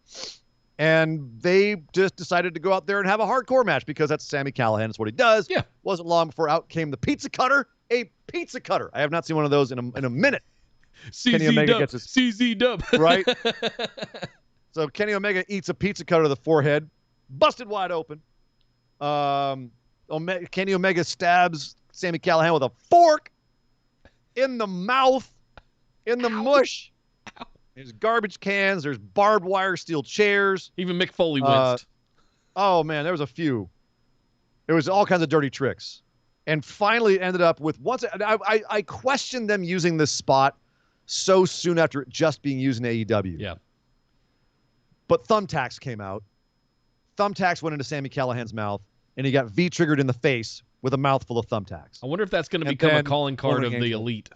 And they just decided to go out there and have a hardcore match because that's Sami Callihan. That's what he does. Yeah. Wasn't long before out came the pizza cutter. A pizza cutter. I have not seen one of those in a minute. Kenny Omega gets his CZ Dub. Right? So Kenny Omega eats a pizza cutter to the forehead, busted wide open. Kenny Omega stabs Sami Callihan with a fork in the mouth, in the mush. There's garbage cans. There's barbed wire steel chairs. Even Mick Foley winced. Oh, man, there was a few. There was all kinds of dirty tricks. And finally it ended up with I questioned them using this spot so soon after it just being used in AEW. Yeah. But thumbtacks came out. Thumbtacks went into Sami Callihan's mouth, and he got V-triggered in the face with a mouthful of thumbtacks. I wonder if that's going to become a calling card of the Elite.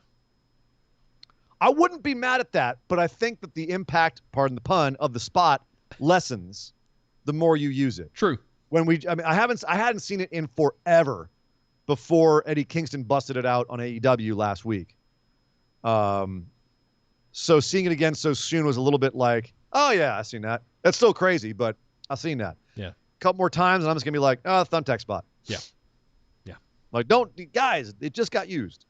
I wouldn't be mad at that, but I think that the impact, pardon the pun, of the spot lessens the more you use it. True. I hadn't seen it in forever before Eddie Kingston busted it out on AEW last week. So seeing it again so soon was a little bit like, oh yeah, I've seen that. That's still crazy, but I've seen that. Yeah. A couple more times and I'm just gonna be like, oh, thumbtack spot. Yeah. Yeah. Like, guys, it just got used.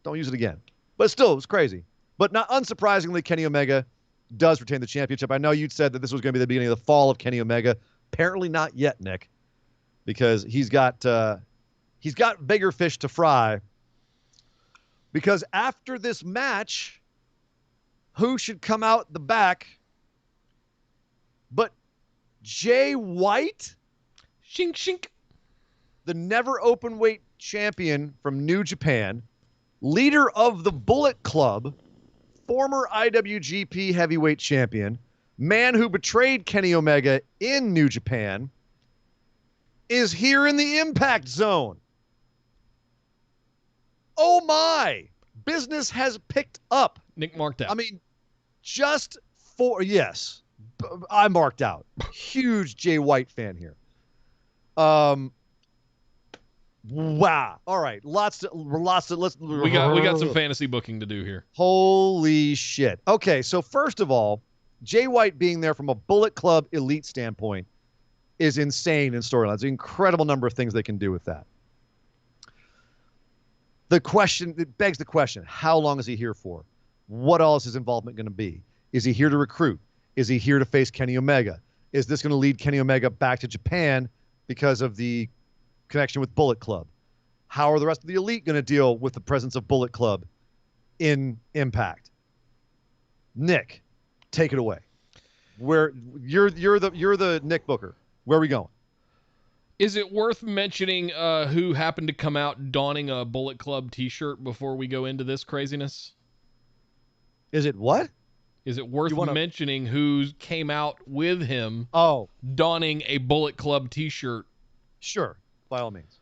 Don't use it again. But still, it was crazy. But not unsurprisingly, Kenny Omega does retain the championship. I know you'd said that this was going to be the beginning of the fall of Kenny Omega. Apparently not yet, Nick, because he's got bigger fish to fry. Because after this match, who should come out the back but Jay White? Shink, shink. The never open weight champion from New Japan, leader of the Bullet Club, former IWGP heavyweight champion, man who betrayed Kenny Omega in New Japan, is here in the Impact Zone. Oh my! Business has picked up. Nick marked out. I mean, I marked out. Huge Jay White fan here. Wow. All right. Let's. We got some fantasy booking to do here. Holy shit. Okay, so first of all, Jay White being there from a Bullet Club elite standpoint is insane in storylines. An incredible number of things they can do with that. It begs the question, how long is he here for? What all is his involvement going to be? Is he here to recruit? Is he here to face Kenny Omega? Is this going to lead Kenny Omega back to Japan because of the connection with Bullet Club? How are the rest of the elite going to deal with the presence of Bullet Club in Impact? Nick, take it away. Where you're the Nick Booker. Where are we going? Is it worth mentioning who happened to come out donning a Bullet Club t-shirt before we go into this craziness? Is it what? Is it worth mentioning who came out with him donning a Bullet Club t-shirt? Sure, by all means.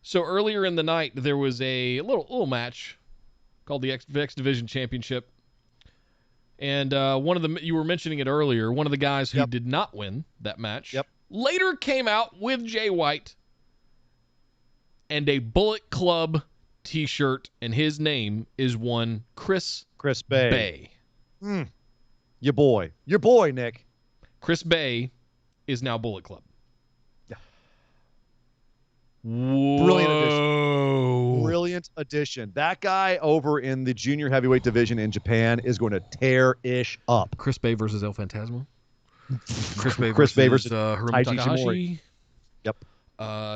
So earlier in the night, there was a little match called the X Division Championship. And you were mentioning it earlier, one of the guys who did not win that match later came out with Jay White and a Bullet Club t-shirt, and his name is one Chris Bey. Your boy, Nick. Chris Bey is now Bullet Club. Yeah. Brilliant addition. That guy over in the junior heavyweight division in Japan is going to tear ish up. Chris Bey versus El Phantasmo. Chris Bey versus Hiromu Takahashi. Yep.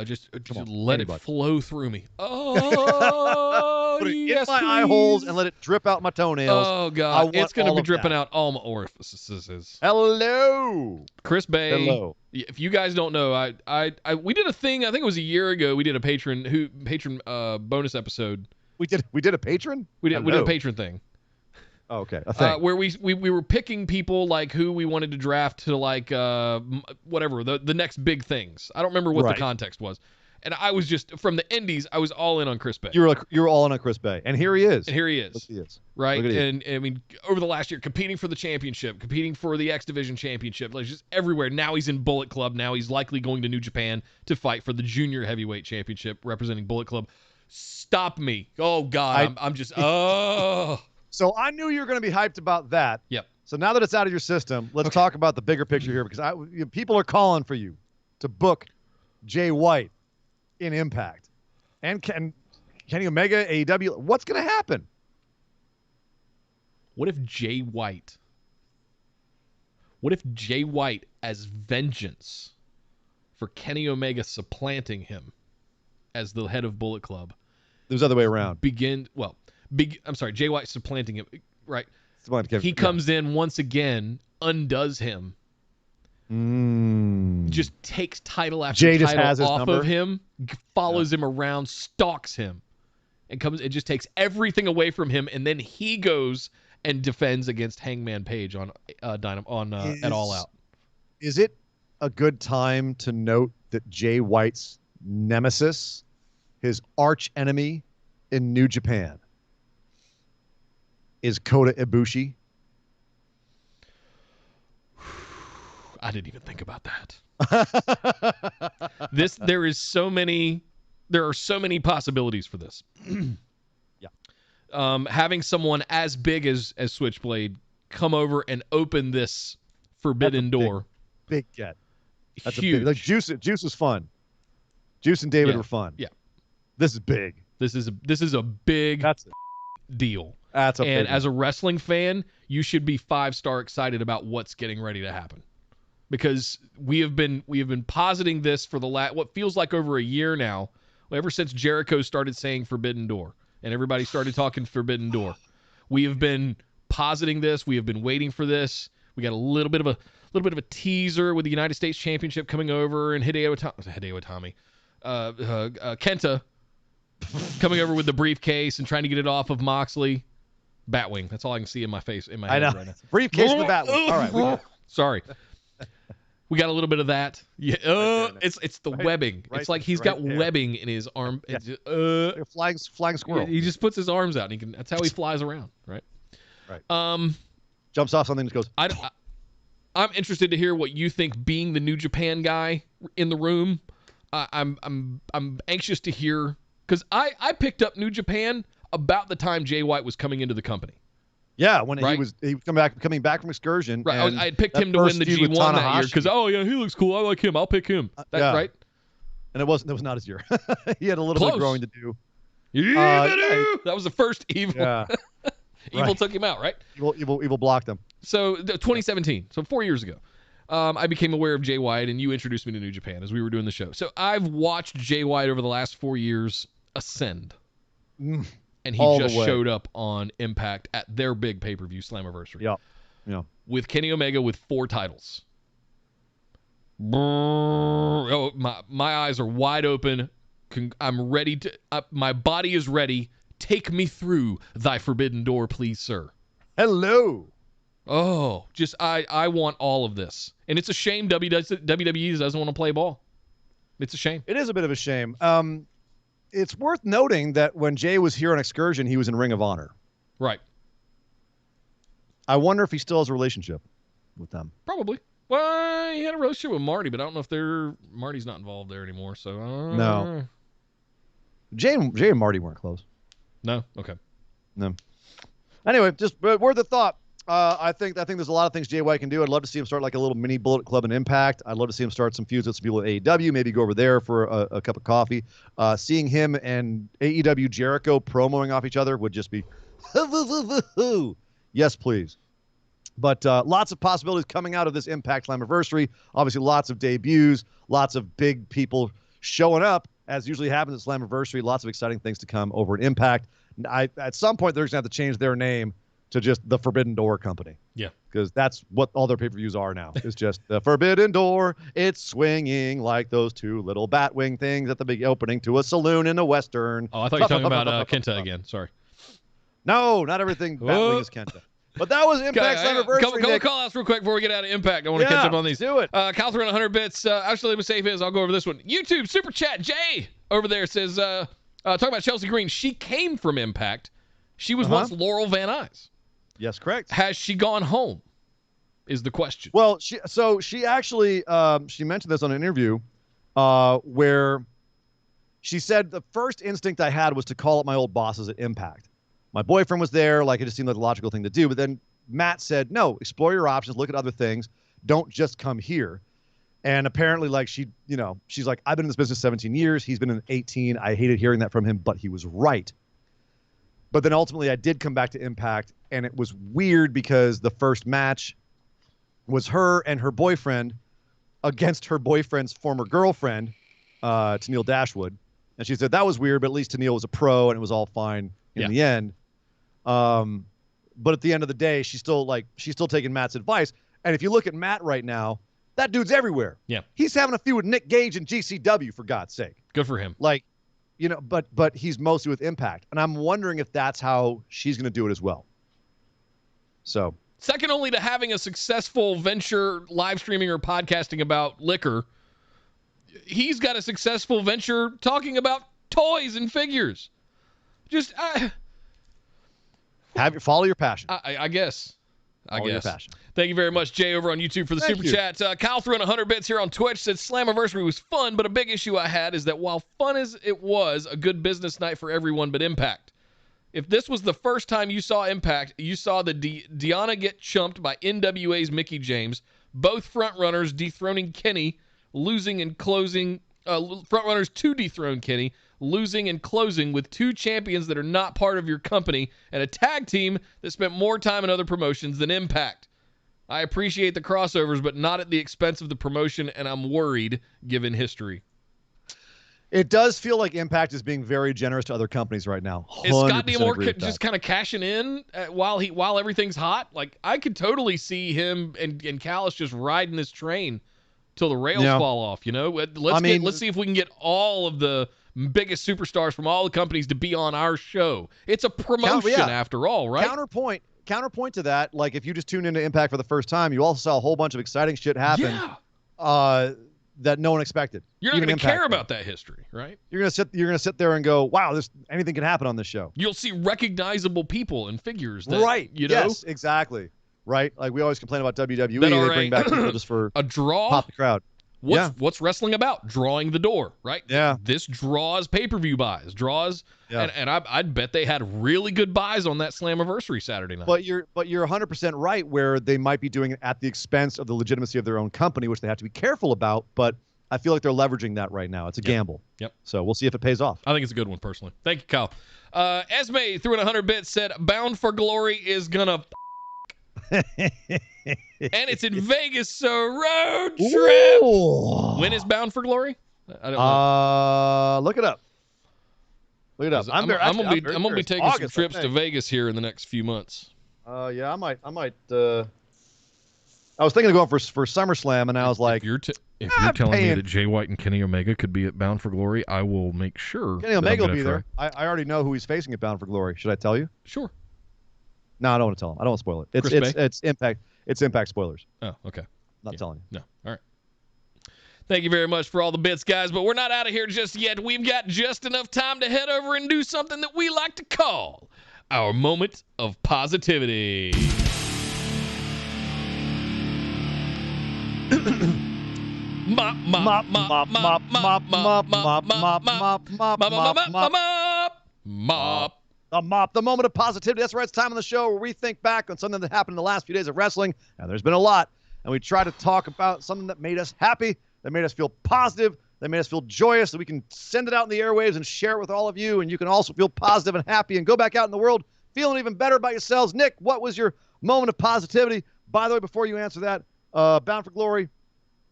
Just let it flow through me. Oh, put it in my eye holes and let it drip out my toenails. Oh God, it's going to be dripping out all my orifices. Hello, Chris Bey. Hello. If you guys don't know, we did a thing. I think it was a year ago. We did a patron bonus episode. We did a patron. We did a patron thing. Oh, okay. A thing. Where we were picking people like who we wanted to draft to like whatever the next big things. I don't remember what the context was, and I was just from the indies. I was all in on Chris Bey. You were all in on Chris Bey, and here he is. And here he is. Look, he is. Right. And I mean, over the last year, competing for the championship, competing for the X Division Championship, like just everywhere. Now he's in Bullet Club. Now he's likely going to New Japan to fight for the Junior Heavyweight Championship, representing Bullet Club. Stop me! Oh God, I'm just So I knew you were going to be hyped about that. Yep. So now that it's out of your system, let's talk about the bigger picture here, because people are calling for you to book Jay White in Impact and Kenny Omega, AEW. What's going to happen? What if Jay White as vengeance for Kenny Omega supplanting him as the head of Bullet Club? There's the other way around. Jay White supplanting him, right? Kevin, he comes in once again, undoes him, just takes title after title off of him, follows him around, stalks him, and just takes everything away from him, and then he goes and defends against Hangman Page on at All Out. Is it a good time to note that Jay White's nemesis, his arch enemy in New Japan, is Kota Ibushi? I didn't even think about that. There are so many possibilities for this. Yeah. Having someone as big as Switchblade come over and open this forbidden door. Big get. That's huge. Like Juice was fun. Juice and David were fun. Yeah. This is big. This is a big deal. And as a wrestling fan, you should be 5-star excited about what's getting ready to happen, because we have been positing this for what feels like over a year now, ever since Jericho started saying Forbidden Door and everybody started talking Forbidden Door. We have been positing this. We have been waiting for this. We got a little bit of a teaser with the United States Championship coming over, and Hideo Itami, Kenta coming over with the briefcase and trying to get it off of Moxley. Batwing. That's all I can see in my face, in my head right now. Briefcase and the Batwing. All right. Sorry. We got a little bit of that. Yeah. It's the webbing. It's like he's got webbing in his arm. Yeah. Like a flying squirrel. He just puts his arms out, and that's how he flies around, right? Right. Jumps off something and goes. I I'm interested to hear what you think, being the New Japan guy in the room. I'm anxious to hear, because I picked up New Japan about the time Jay White was coming into the company. Yeah, when he was coming back from excursion. Right, and I had picked him to win the G1 that year because he looks cool. I like him. I'll pick him. That's right. And it was not his year. He had a little bit of growing to do. That was the first Evil. Yeah. Evil took him out, right? Evil blocked him. So 2017, so 4 years ago, I became aware of Jay White, and you introduced me to New Japan as we were doing the show. So I've watched Jay White over the last 4 years ascend. And he just showed up on Impact at their big pay-per-view Slammiversary. Yeah. With Kenny Omega with 4 titles. Oh, my eyes are wide open. I'm ready to. My body is ready. Take me through thy forbidden door, please, sir. Hello. Oh, just I want all of this, and it's a shame WWE doesn't want to play ball. It's a shame. It is a bit of a shame. It's worth noting that when Jay was here on excursion, he was in Ring of Honor. Right. I wonder if he still has a relationship with them. Probably. Well, he had a relationship with Marty, but I don't know if Marty's not involved there anymore. So no. Jay and Marty weren't close. No. Okay. No. Anyway, just worth a thought. I think there's a lot of things Jay White can do. I'd love to see him start like a little mini Bullet Club in Impact. I'd love to see him start some feuds with some people at AEW. Maybe go over there for a cup of coffee. Seeing him and AEW Jericho promoing off each other would just be, yes, please. But lots of possibilities coming out of this Impact Slammiversary. Obviously, lots of debuts, lots of big people showing up, as usually happens at Slammiversary. Lots of exciting things to come over at Impact. At some point, they're going to have to change their name to just the Forbidden Door Company. Yeah. Because that's what all their pay-per-views are now. It's just the Forbidden Door. It's swinging like those 2 little Batwing things at the big opening to a saloon in a Western. Oh, I thought you were talking about Kenta again. Sorry. No, not everything Batwing is Kenta. But that was Impact Slammiversary. Couple call-outs real quick before we get out of Impact. I want to catch up on these. Do it. Cal threw in 100 bits. Actually, what's safe is I'll go over this one. YouTube Super Chat Jay over there says, talking about Chelsea Green. She came from Impact. She was once Laurel Van Nuys. Yes, correct. Has she gone home? Is the question. Well, she actually she mentioned this on an interview where she said the first instinct I had was to call up my old bosses at Impact. My boyfriend was there, like it just seemed like the logical thing to do. But then Matt said, no, explore your options, look at other things. Don't just come here. And apparently, like she's like, I've been in this business 17 years. He's been in 18. I hated hearing that from him, but he was right. But then ultimately I did come back to Impact, and it was weird because the first match was her and her boyfriend against her boyfriend's former girlfriend, Tenille Dashwood. And she said that was weird, but at least Tenille was a pro and it was all fine in the end. But at the end of the day, she's still taking Matt's advice. And if you look at Matt right now, that dude's everywhere. Yeah. He's having a feud with Nick Gage and GCW, for God's sake. Good for him. Like, but he's mostly with Impact. And I'm wondering if that's how she's going to do it as well. So. Second only to having a successful venture live streaming or podcasting about liquor, he's got a successful venture talking about toys and figures. Just follow your passion. I guess. Follow your passion. Thank you very much, Jay, over on YouTube for the super chat. Kyle threw in 100 bits here on Twitch. Said Slammiversary was fun, but a big issue I had is that while fun as it was, a good business night for everyone but Impact. If this was the first time you saw Impact, you saw the Deanna get chumped by NWA's Mickie James. Both frontrunners dethroning Kenny, losing and closing. Frontrunners to dethrone Kenny, losing and closing with 2 champions that are not part of your company, and a tag team that spent more time in other promotions than Impact. I appreciate the crossovers, but not at the expense of the promotion, and I'm worried given history. It does feel like Impact is being very generous to other companies right now. Is Scott D'Amore just kind of cashing in while everything's hot? Like, I could totally see him and Callis just riding this train till the rails fall off. Let's see if we can get all of the biggest superstars from all the companies to be on our show. It's a promotion after all, right? Counterpoint to that, like if you just tune into Impact for the first time, you also saw a whole bunch of exciting shit happen that no one expected. You're not going to care about that history, right? You're gonna sit there and go, wow, anything can happen on this show. You'll see recognizable people and figures that, right. you know? Yes, exactly. right? Like we always complain about WWE. That They are bring back people just for a draw. pop the crowd. What's wrestling about? Drawing the door, right? Yeah. This draws pay-per-view buys, Yeah. and I'd bet they had really good buys on that Slammiversary Saturday night. But you're 100% right where they might be doing it at the expense of the legitimacy of their own company, which they have to be careful about. But I feel like they're leveraging that right now. It's a gamble. Yep. So we'll see if it pays off. I think it's a good one personally. Thank you, Kyle. Esme threw in 100 bits, said Bound for Glory is gonna and it's in Vegas, so road trip. Ooh. When is Bound for Glory? I don't know. Look it up. Look it up. I'm gonna be taking August, some trips to Vegas here in the next few months. Yeah, I might. I was thinking of going for SummerSlam, and I was like, if you're telling me that Jay White and Kenny Omega could be at Bound for Glory, I will make sure. Kenny Omega will be there. I already know who he's facing at Bound for Glory. Should I tell you? Sure. No, I don't want to tell him. I don't want to spoil it. It's Impact. It's Impact spoilers. Oh, okay. Not telling you. No. All right. Thank you very much for all the bits, guys, but we're not out of here just yet. We've got just enough time to head over and do something that we like to call our moment of positivity. Mop, mop, mop, mop, mop, mop, mop, mop, mop. The mop, the moment of positivity. That's right. It's time on the show where we think back on something that happened in the last few days of wrestling, and there's been a lot, and we try to talk about something that made us happy, that made us feel positive, that made us feel joyous, so we can send it out in the airwaves and share it with all of you, and you can also feel positive and happy and go back out in the world feeling even better about yourselves. Nick, what was your moment of positivity? By the way, before you answer that, Bound for Glory,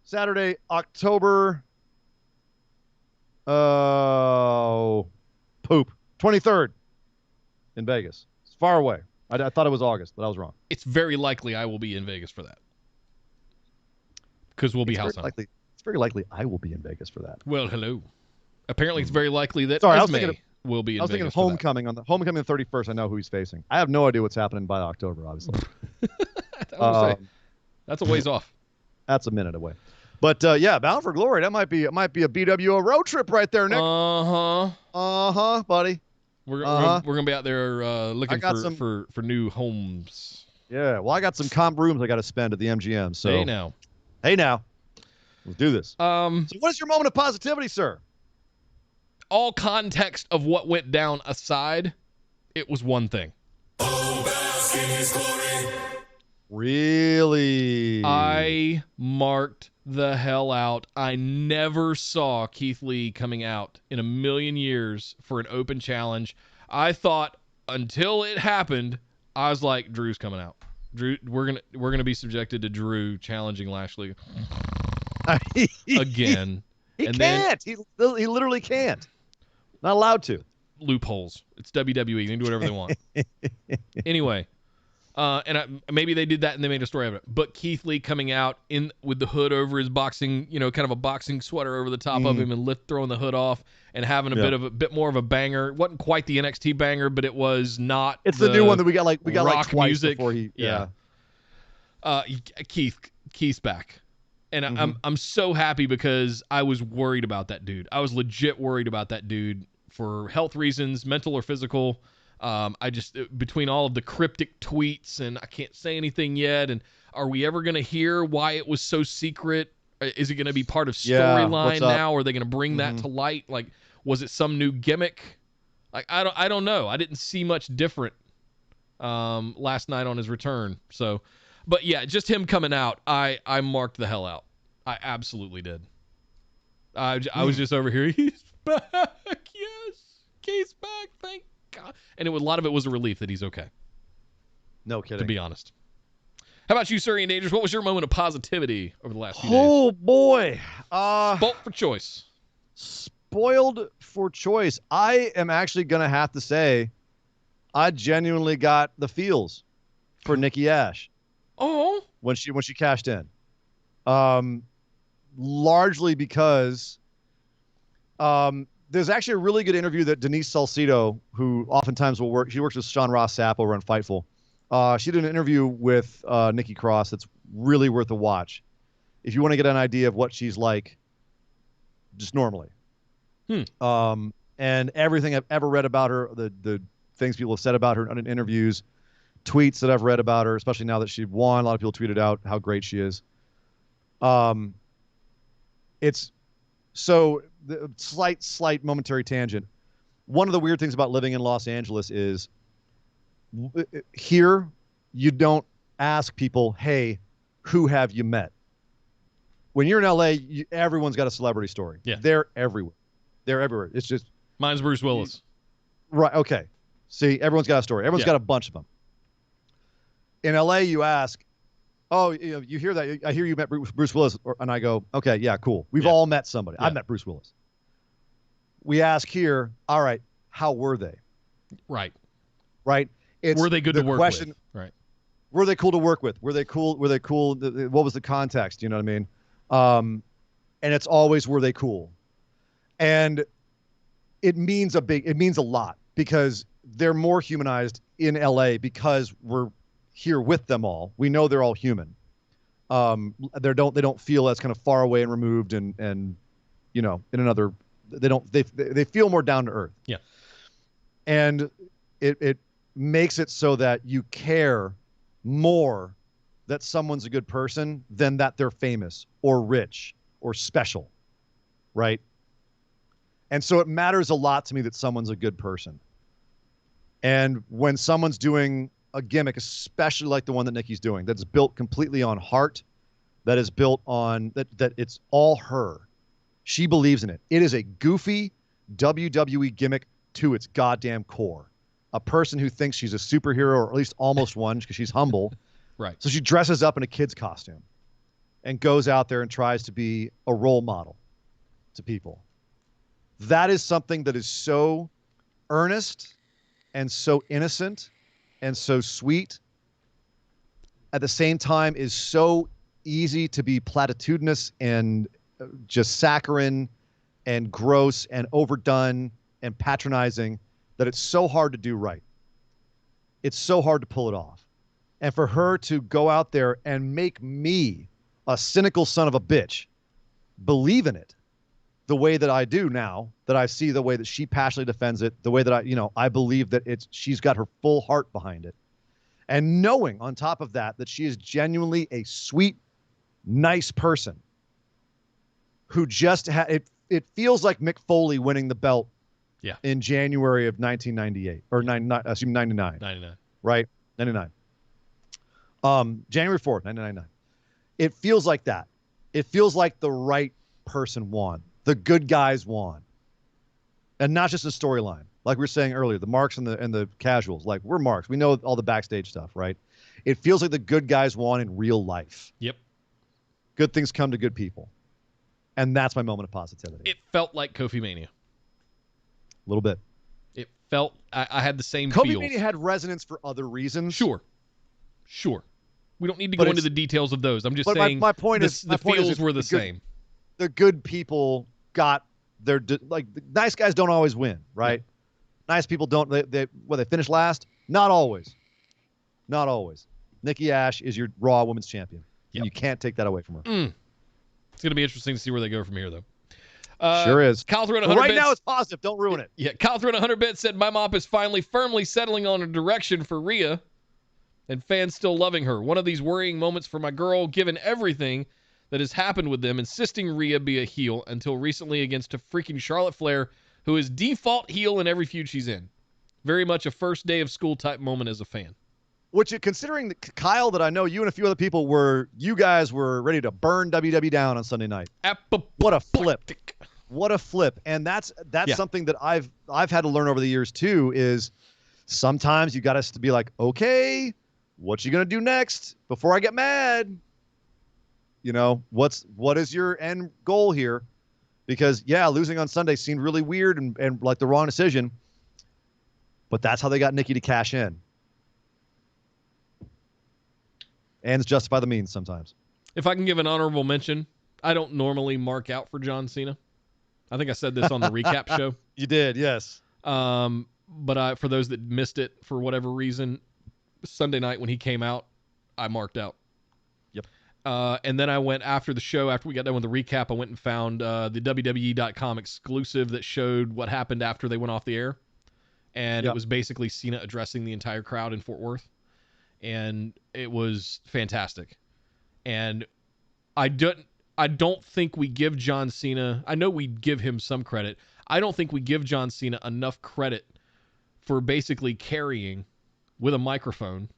Saturday, October 23rd in Vegas. It's far away. I thought it was August, but I was wrong. It's very likely I will be in Vegas for that. Because we'll be house hunting. It's very likely I will be in Vegas for that. Well, hello. Apparently, it's very likely that Sorry, Esme I was thinking will be in Vegas. I was thinking of Homecoming on the 31st. I know who he's facing. I have no idea what's happening by October, obviously. That's a ways off. That's a minute away. But yeah, Bound for Glory. It might be a BWO road trip right there, Nick. Buddy. We're gonna be out there looking for new homes. Yeah. Well, I got some comp rooms I got to spend at the MGM. So hey now, let's do this. So what is your moment of positivity, sir? All context of what went down aside, it was one thing. Really? I marked the hell out. I never saw Keith Lee coming out in a million years for an open challenge. I thought until it happened, I was like, Drew's coming out. Drew, we're gonna be subjected to Drew challenging Lashley again. He can't. He literally can't. Not allowed to. Loopholes. It's WWE. They can do whatever they want. Anyway. Maybe they did that and they made a story of it. But Keith Lee coming out in with the hood over his boxing, kind of a boxing sweater over the top of him and throwing the hood off and having a bit more of a banger. It wasn't quite the NXT banger, but it was not. It's the new one that we got rock like twice music before he. Yeah. Keith's back. And I'm so happy because I was worried about that dude. I was legit worried about that dude for health reasons, mental or physical. I just, between all of the cryptic tweets and I can't say anything yet, and are we ever going to hear why it was so secret? Is it going to be part of storyline now? Or are they going to bring that to light? Like, was it some new gimmick? Like, I don't know. I didn't see much different last night on his return. So, but yeah, just him coming out, I marked the hell out. I absolutely did. I was just over here. He's back. Yes. He's back. Thank God. And a lot of it was a relief that he's okay. No kidding. To be honest. How about you, Surrey and Dangerous? What was your moment of positivity over the last few days? Oh, boy. Spoiled for choice. Spoiled for choice. I am actually going to have to say I genuinely got the feels for Nikki Ash. Oh. When she cashed in. Largely because there's actually a really good interview that Denise Salcido, who oftentimes she works with Sean Ross Sapp over on Fightful. She did an interview with Nikki Cross that's really worth a watch. If you want to get an idea of what she's like, just normally. And everything I've ever read about her, the things people have said about her in interviews, tweets that I've read about her, especially now that she won. A lot of people tweeted out how great she is. It's so the slight momentary tangent. One of the weird things about living in Los Angeles is here you don't ask people, hey, who have you met? When you're in LA, everyone's got a celebrity story. Yeah. They're everywhere. They're everywhere. It's just. Mine's Bruce Willis. Right. Okay. See, everyone's got a story. Everyone's got a bunch of them. In LA, you ask, oh, you hear that? I hear you met Bruce Willis. And I go, okay, yeah, cool. We've all met somebody. Yeah. I've met Bruce Willis. We ask here, all right, how were they? Right. Right. Were they good to work with? Right. Were they cool to work with? Were they cool? Were they cool? What was the context? You know what I mean? And it's always, were they cool? And it means a lot because they're more humanized in LA because we're here with them all. We know they're all human. They don't feel as kind of far away and removed and you know, in another, they feel more down to earth. Yeah. And it makes it so that you care more that someone's a good person than that they're famous or rich or special, right? And so it matters a lot to me that someone's a good person. And when someone's doing a gimmick, especially like the one that Nikki's doing, that's built completely on heart, that is built on, that it's all her. She believes in it. It is a goofy WWE gimmick to its goddamn core. A person who thinks she's a superhero, or at least almost one, because she's humble. Right. So she dresses up in a kid's costume and goes out there and tries to be a role model to people. That is something that is so earnest and so innocent and so sweet. At the same time, is so easy to be platitudinous and just saccharine and gross and overdone and patronizing that it's so hard to do right. It's so hard to pull it off. And for her to go out there and make me, a cynical son of a bitch, believe in it the way that I do now, that I see the way that she passionately defends it, the way that I believe that she's got her full heart behind it. And knowing on top of that she is genuinely a sweet, nice person who just it feels like Mick Foley winning the belt in January of 1998 or 99. 99. Right? 99. January 4th, 1999. It feels like that. It feels like the right person won. The good guys won. And not just a storyline. Like we were saying earlier, the marks and the casuals. Like, we're marks. We know all the backstage stuff, right? It feels like the good guys won in real life. Yep. Good things come to good people. And that's my moment of positivity. It felt like Kofi Mania. A little bit. It felt, I had the same Kofi feels. Mania had resonance for other reasons. Sure. We don't need to go into the details of those. I'm just saying my point is the feels were the same. The good people got their, like, the nice guys don't always win, right? Yeah. Nice people don't, they finish last? Not always. Not always. Nikki Ash is your Raw Women's Champion. Yep. And you can't take that away from her. It's going to be interesting to see where they go from here, though. Sure is. Kyle throwing 100 right bits. Now it's positive. Don't ruin it. Yeah, Kyle throwing 100 bits said, my mop is finally firmly settling on a direction for Rhea and fans still loving her. One of these worrying moments for my girl, given everything that has happened with them, insisting Rhea be a heel until recently against a freaking Charlotte Flair, who is default heel in every feud she's in. Very much a first day of school type moment as a fan. Which, considering Kyle, that I know you and a few other people you guys were ready to burn WWE down on Sunday night. What a flip. What a flip. And that's something that I've had to learn over the years too, is sometimes you got us to be like, okay, what you going to do next before I get mad? You know, what is your end goal here? Because losing on Sunday seemed really weird and like the wrong decision, but that's how they got Nikki to cash in. Ends justify the means sometimes. If I can give an honorable mention, I don't normally mark out for John Cena. I think I said this on the recap show. You did, yes. But for those that missed it for whatever reason, Sunday night when he came out, I marked out. Yep. And then I went after the show, after we got done with the recap, I went and found the WWE.com exclusive that showed what happened after they went off the air. And It was basically Cena addressing the entire crowd in Fort Worth. and it was fantastic. And I don't think we give John Cena, I know we give him some credit. I don't think we give John Cena enough credit for basically carrying with a microphone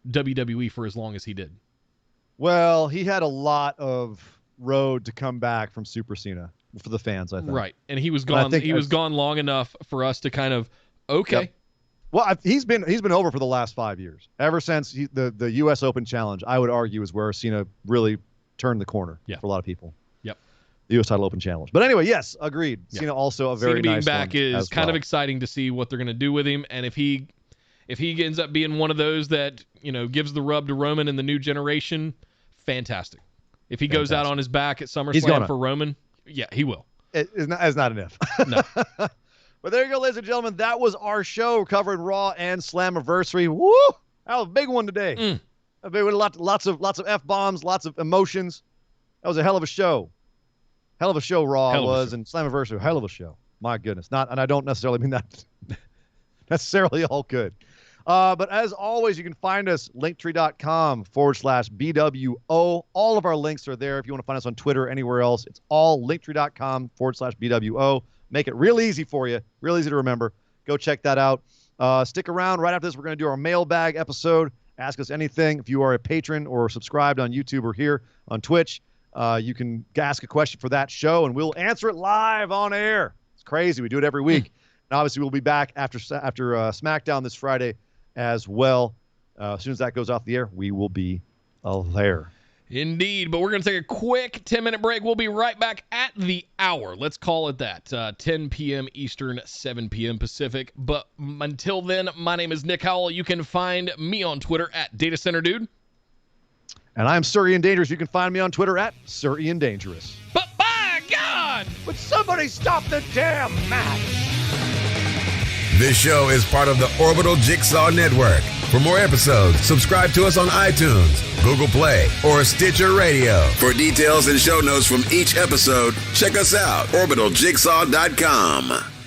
WWE for as long as he did. Well, he had a lot of road to come back from Super Cena for the fans, I think. Right. And he was gone. He was gone long enough for us to kind of, okay. Yep. Well, he's been over for the last 5 years. Ever since the U.S. Open Challenge, I would argue, is where Cena really turned the corner for a lot of people. Yep. The U.S. Title Open Challenge. But anyway, yes, agreed. Yep. Cena also a very Cena being nice back one is as kind well. of exciting to see what they're going to do with him. And if he ends up being one of those that, gives the rub to Roman in the new generation, fantastic. If he goes out on his back at SummerSlam for Roman, yeah, he will. It's not an if. No. But there you go, ladies and gentlemen. That was our show covering Raw and Slammiversary. Woo! That was a big one today. A big one, lots of F-bombs, lots of emotions. That was a hell of a show. Hell of a show Raw was, and Slammiversary, hell of a show. My goodness. And I don't necessarily mean that necessarily all good. But as always, you can find us linktree.com/BWO. All of our links are there. If you want to find us on Twitter or anywhere else, it's all linktree.com/BWO. Make it real easy for you, real easy to remember. Go check that out. Stick around. Right after this, we're going to do our mailbag episode. Ask us anything. If you are a patron or subscribed on YouTube or here on Twitch, you can ask a question for that show, and we'll answer it live on air. It's crazy. We do it every week. And obviously, we'll be back after SmackDown this Friday as well. As soon as that goes off the air, we will be there. Indeed, but we're going to take a quick 10-minute break. We'll be right back at the hour. Let's call it that. 10 p.m. Eastern, 7 p.m. Pacific. But until then, my name is Nick Howell. You can find me on Twitter at DataCenterDude. And I'm Sir Ian Dangerous. You can find me on Twitter at Sir Ian Dangerous. But by God! Would somebody stop the damn match? This show is part of the Orbital Jigsaw Network. For more episodes, subscribe to us on iTunes, Google Play, or Stitcher Radio. For details and show notes from each episode, check us out, orbitaljigsaw.com.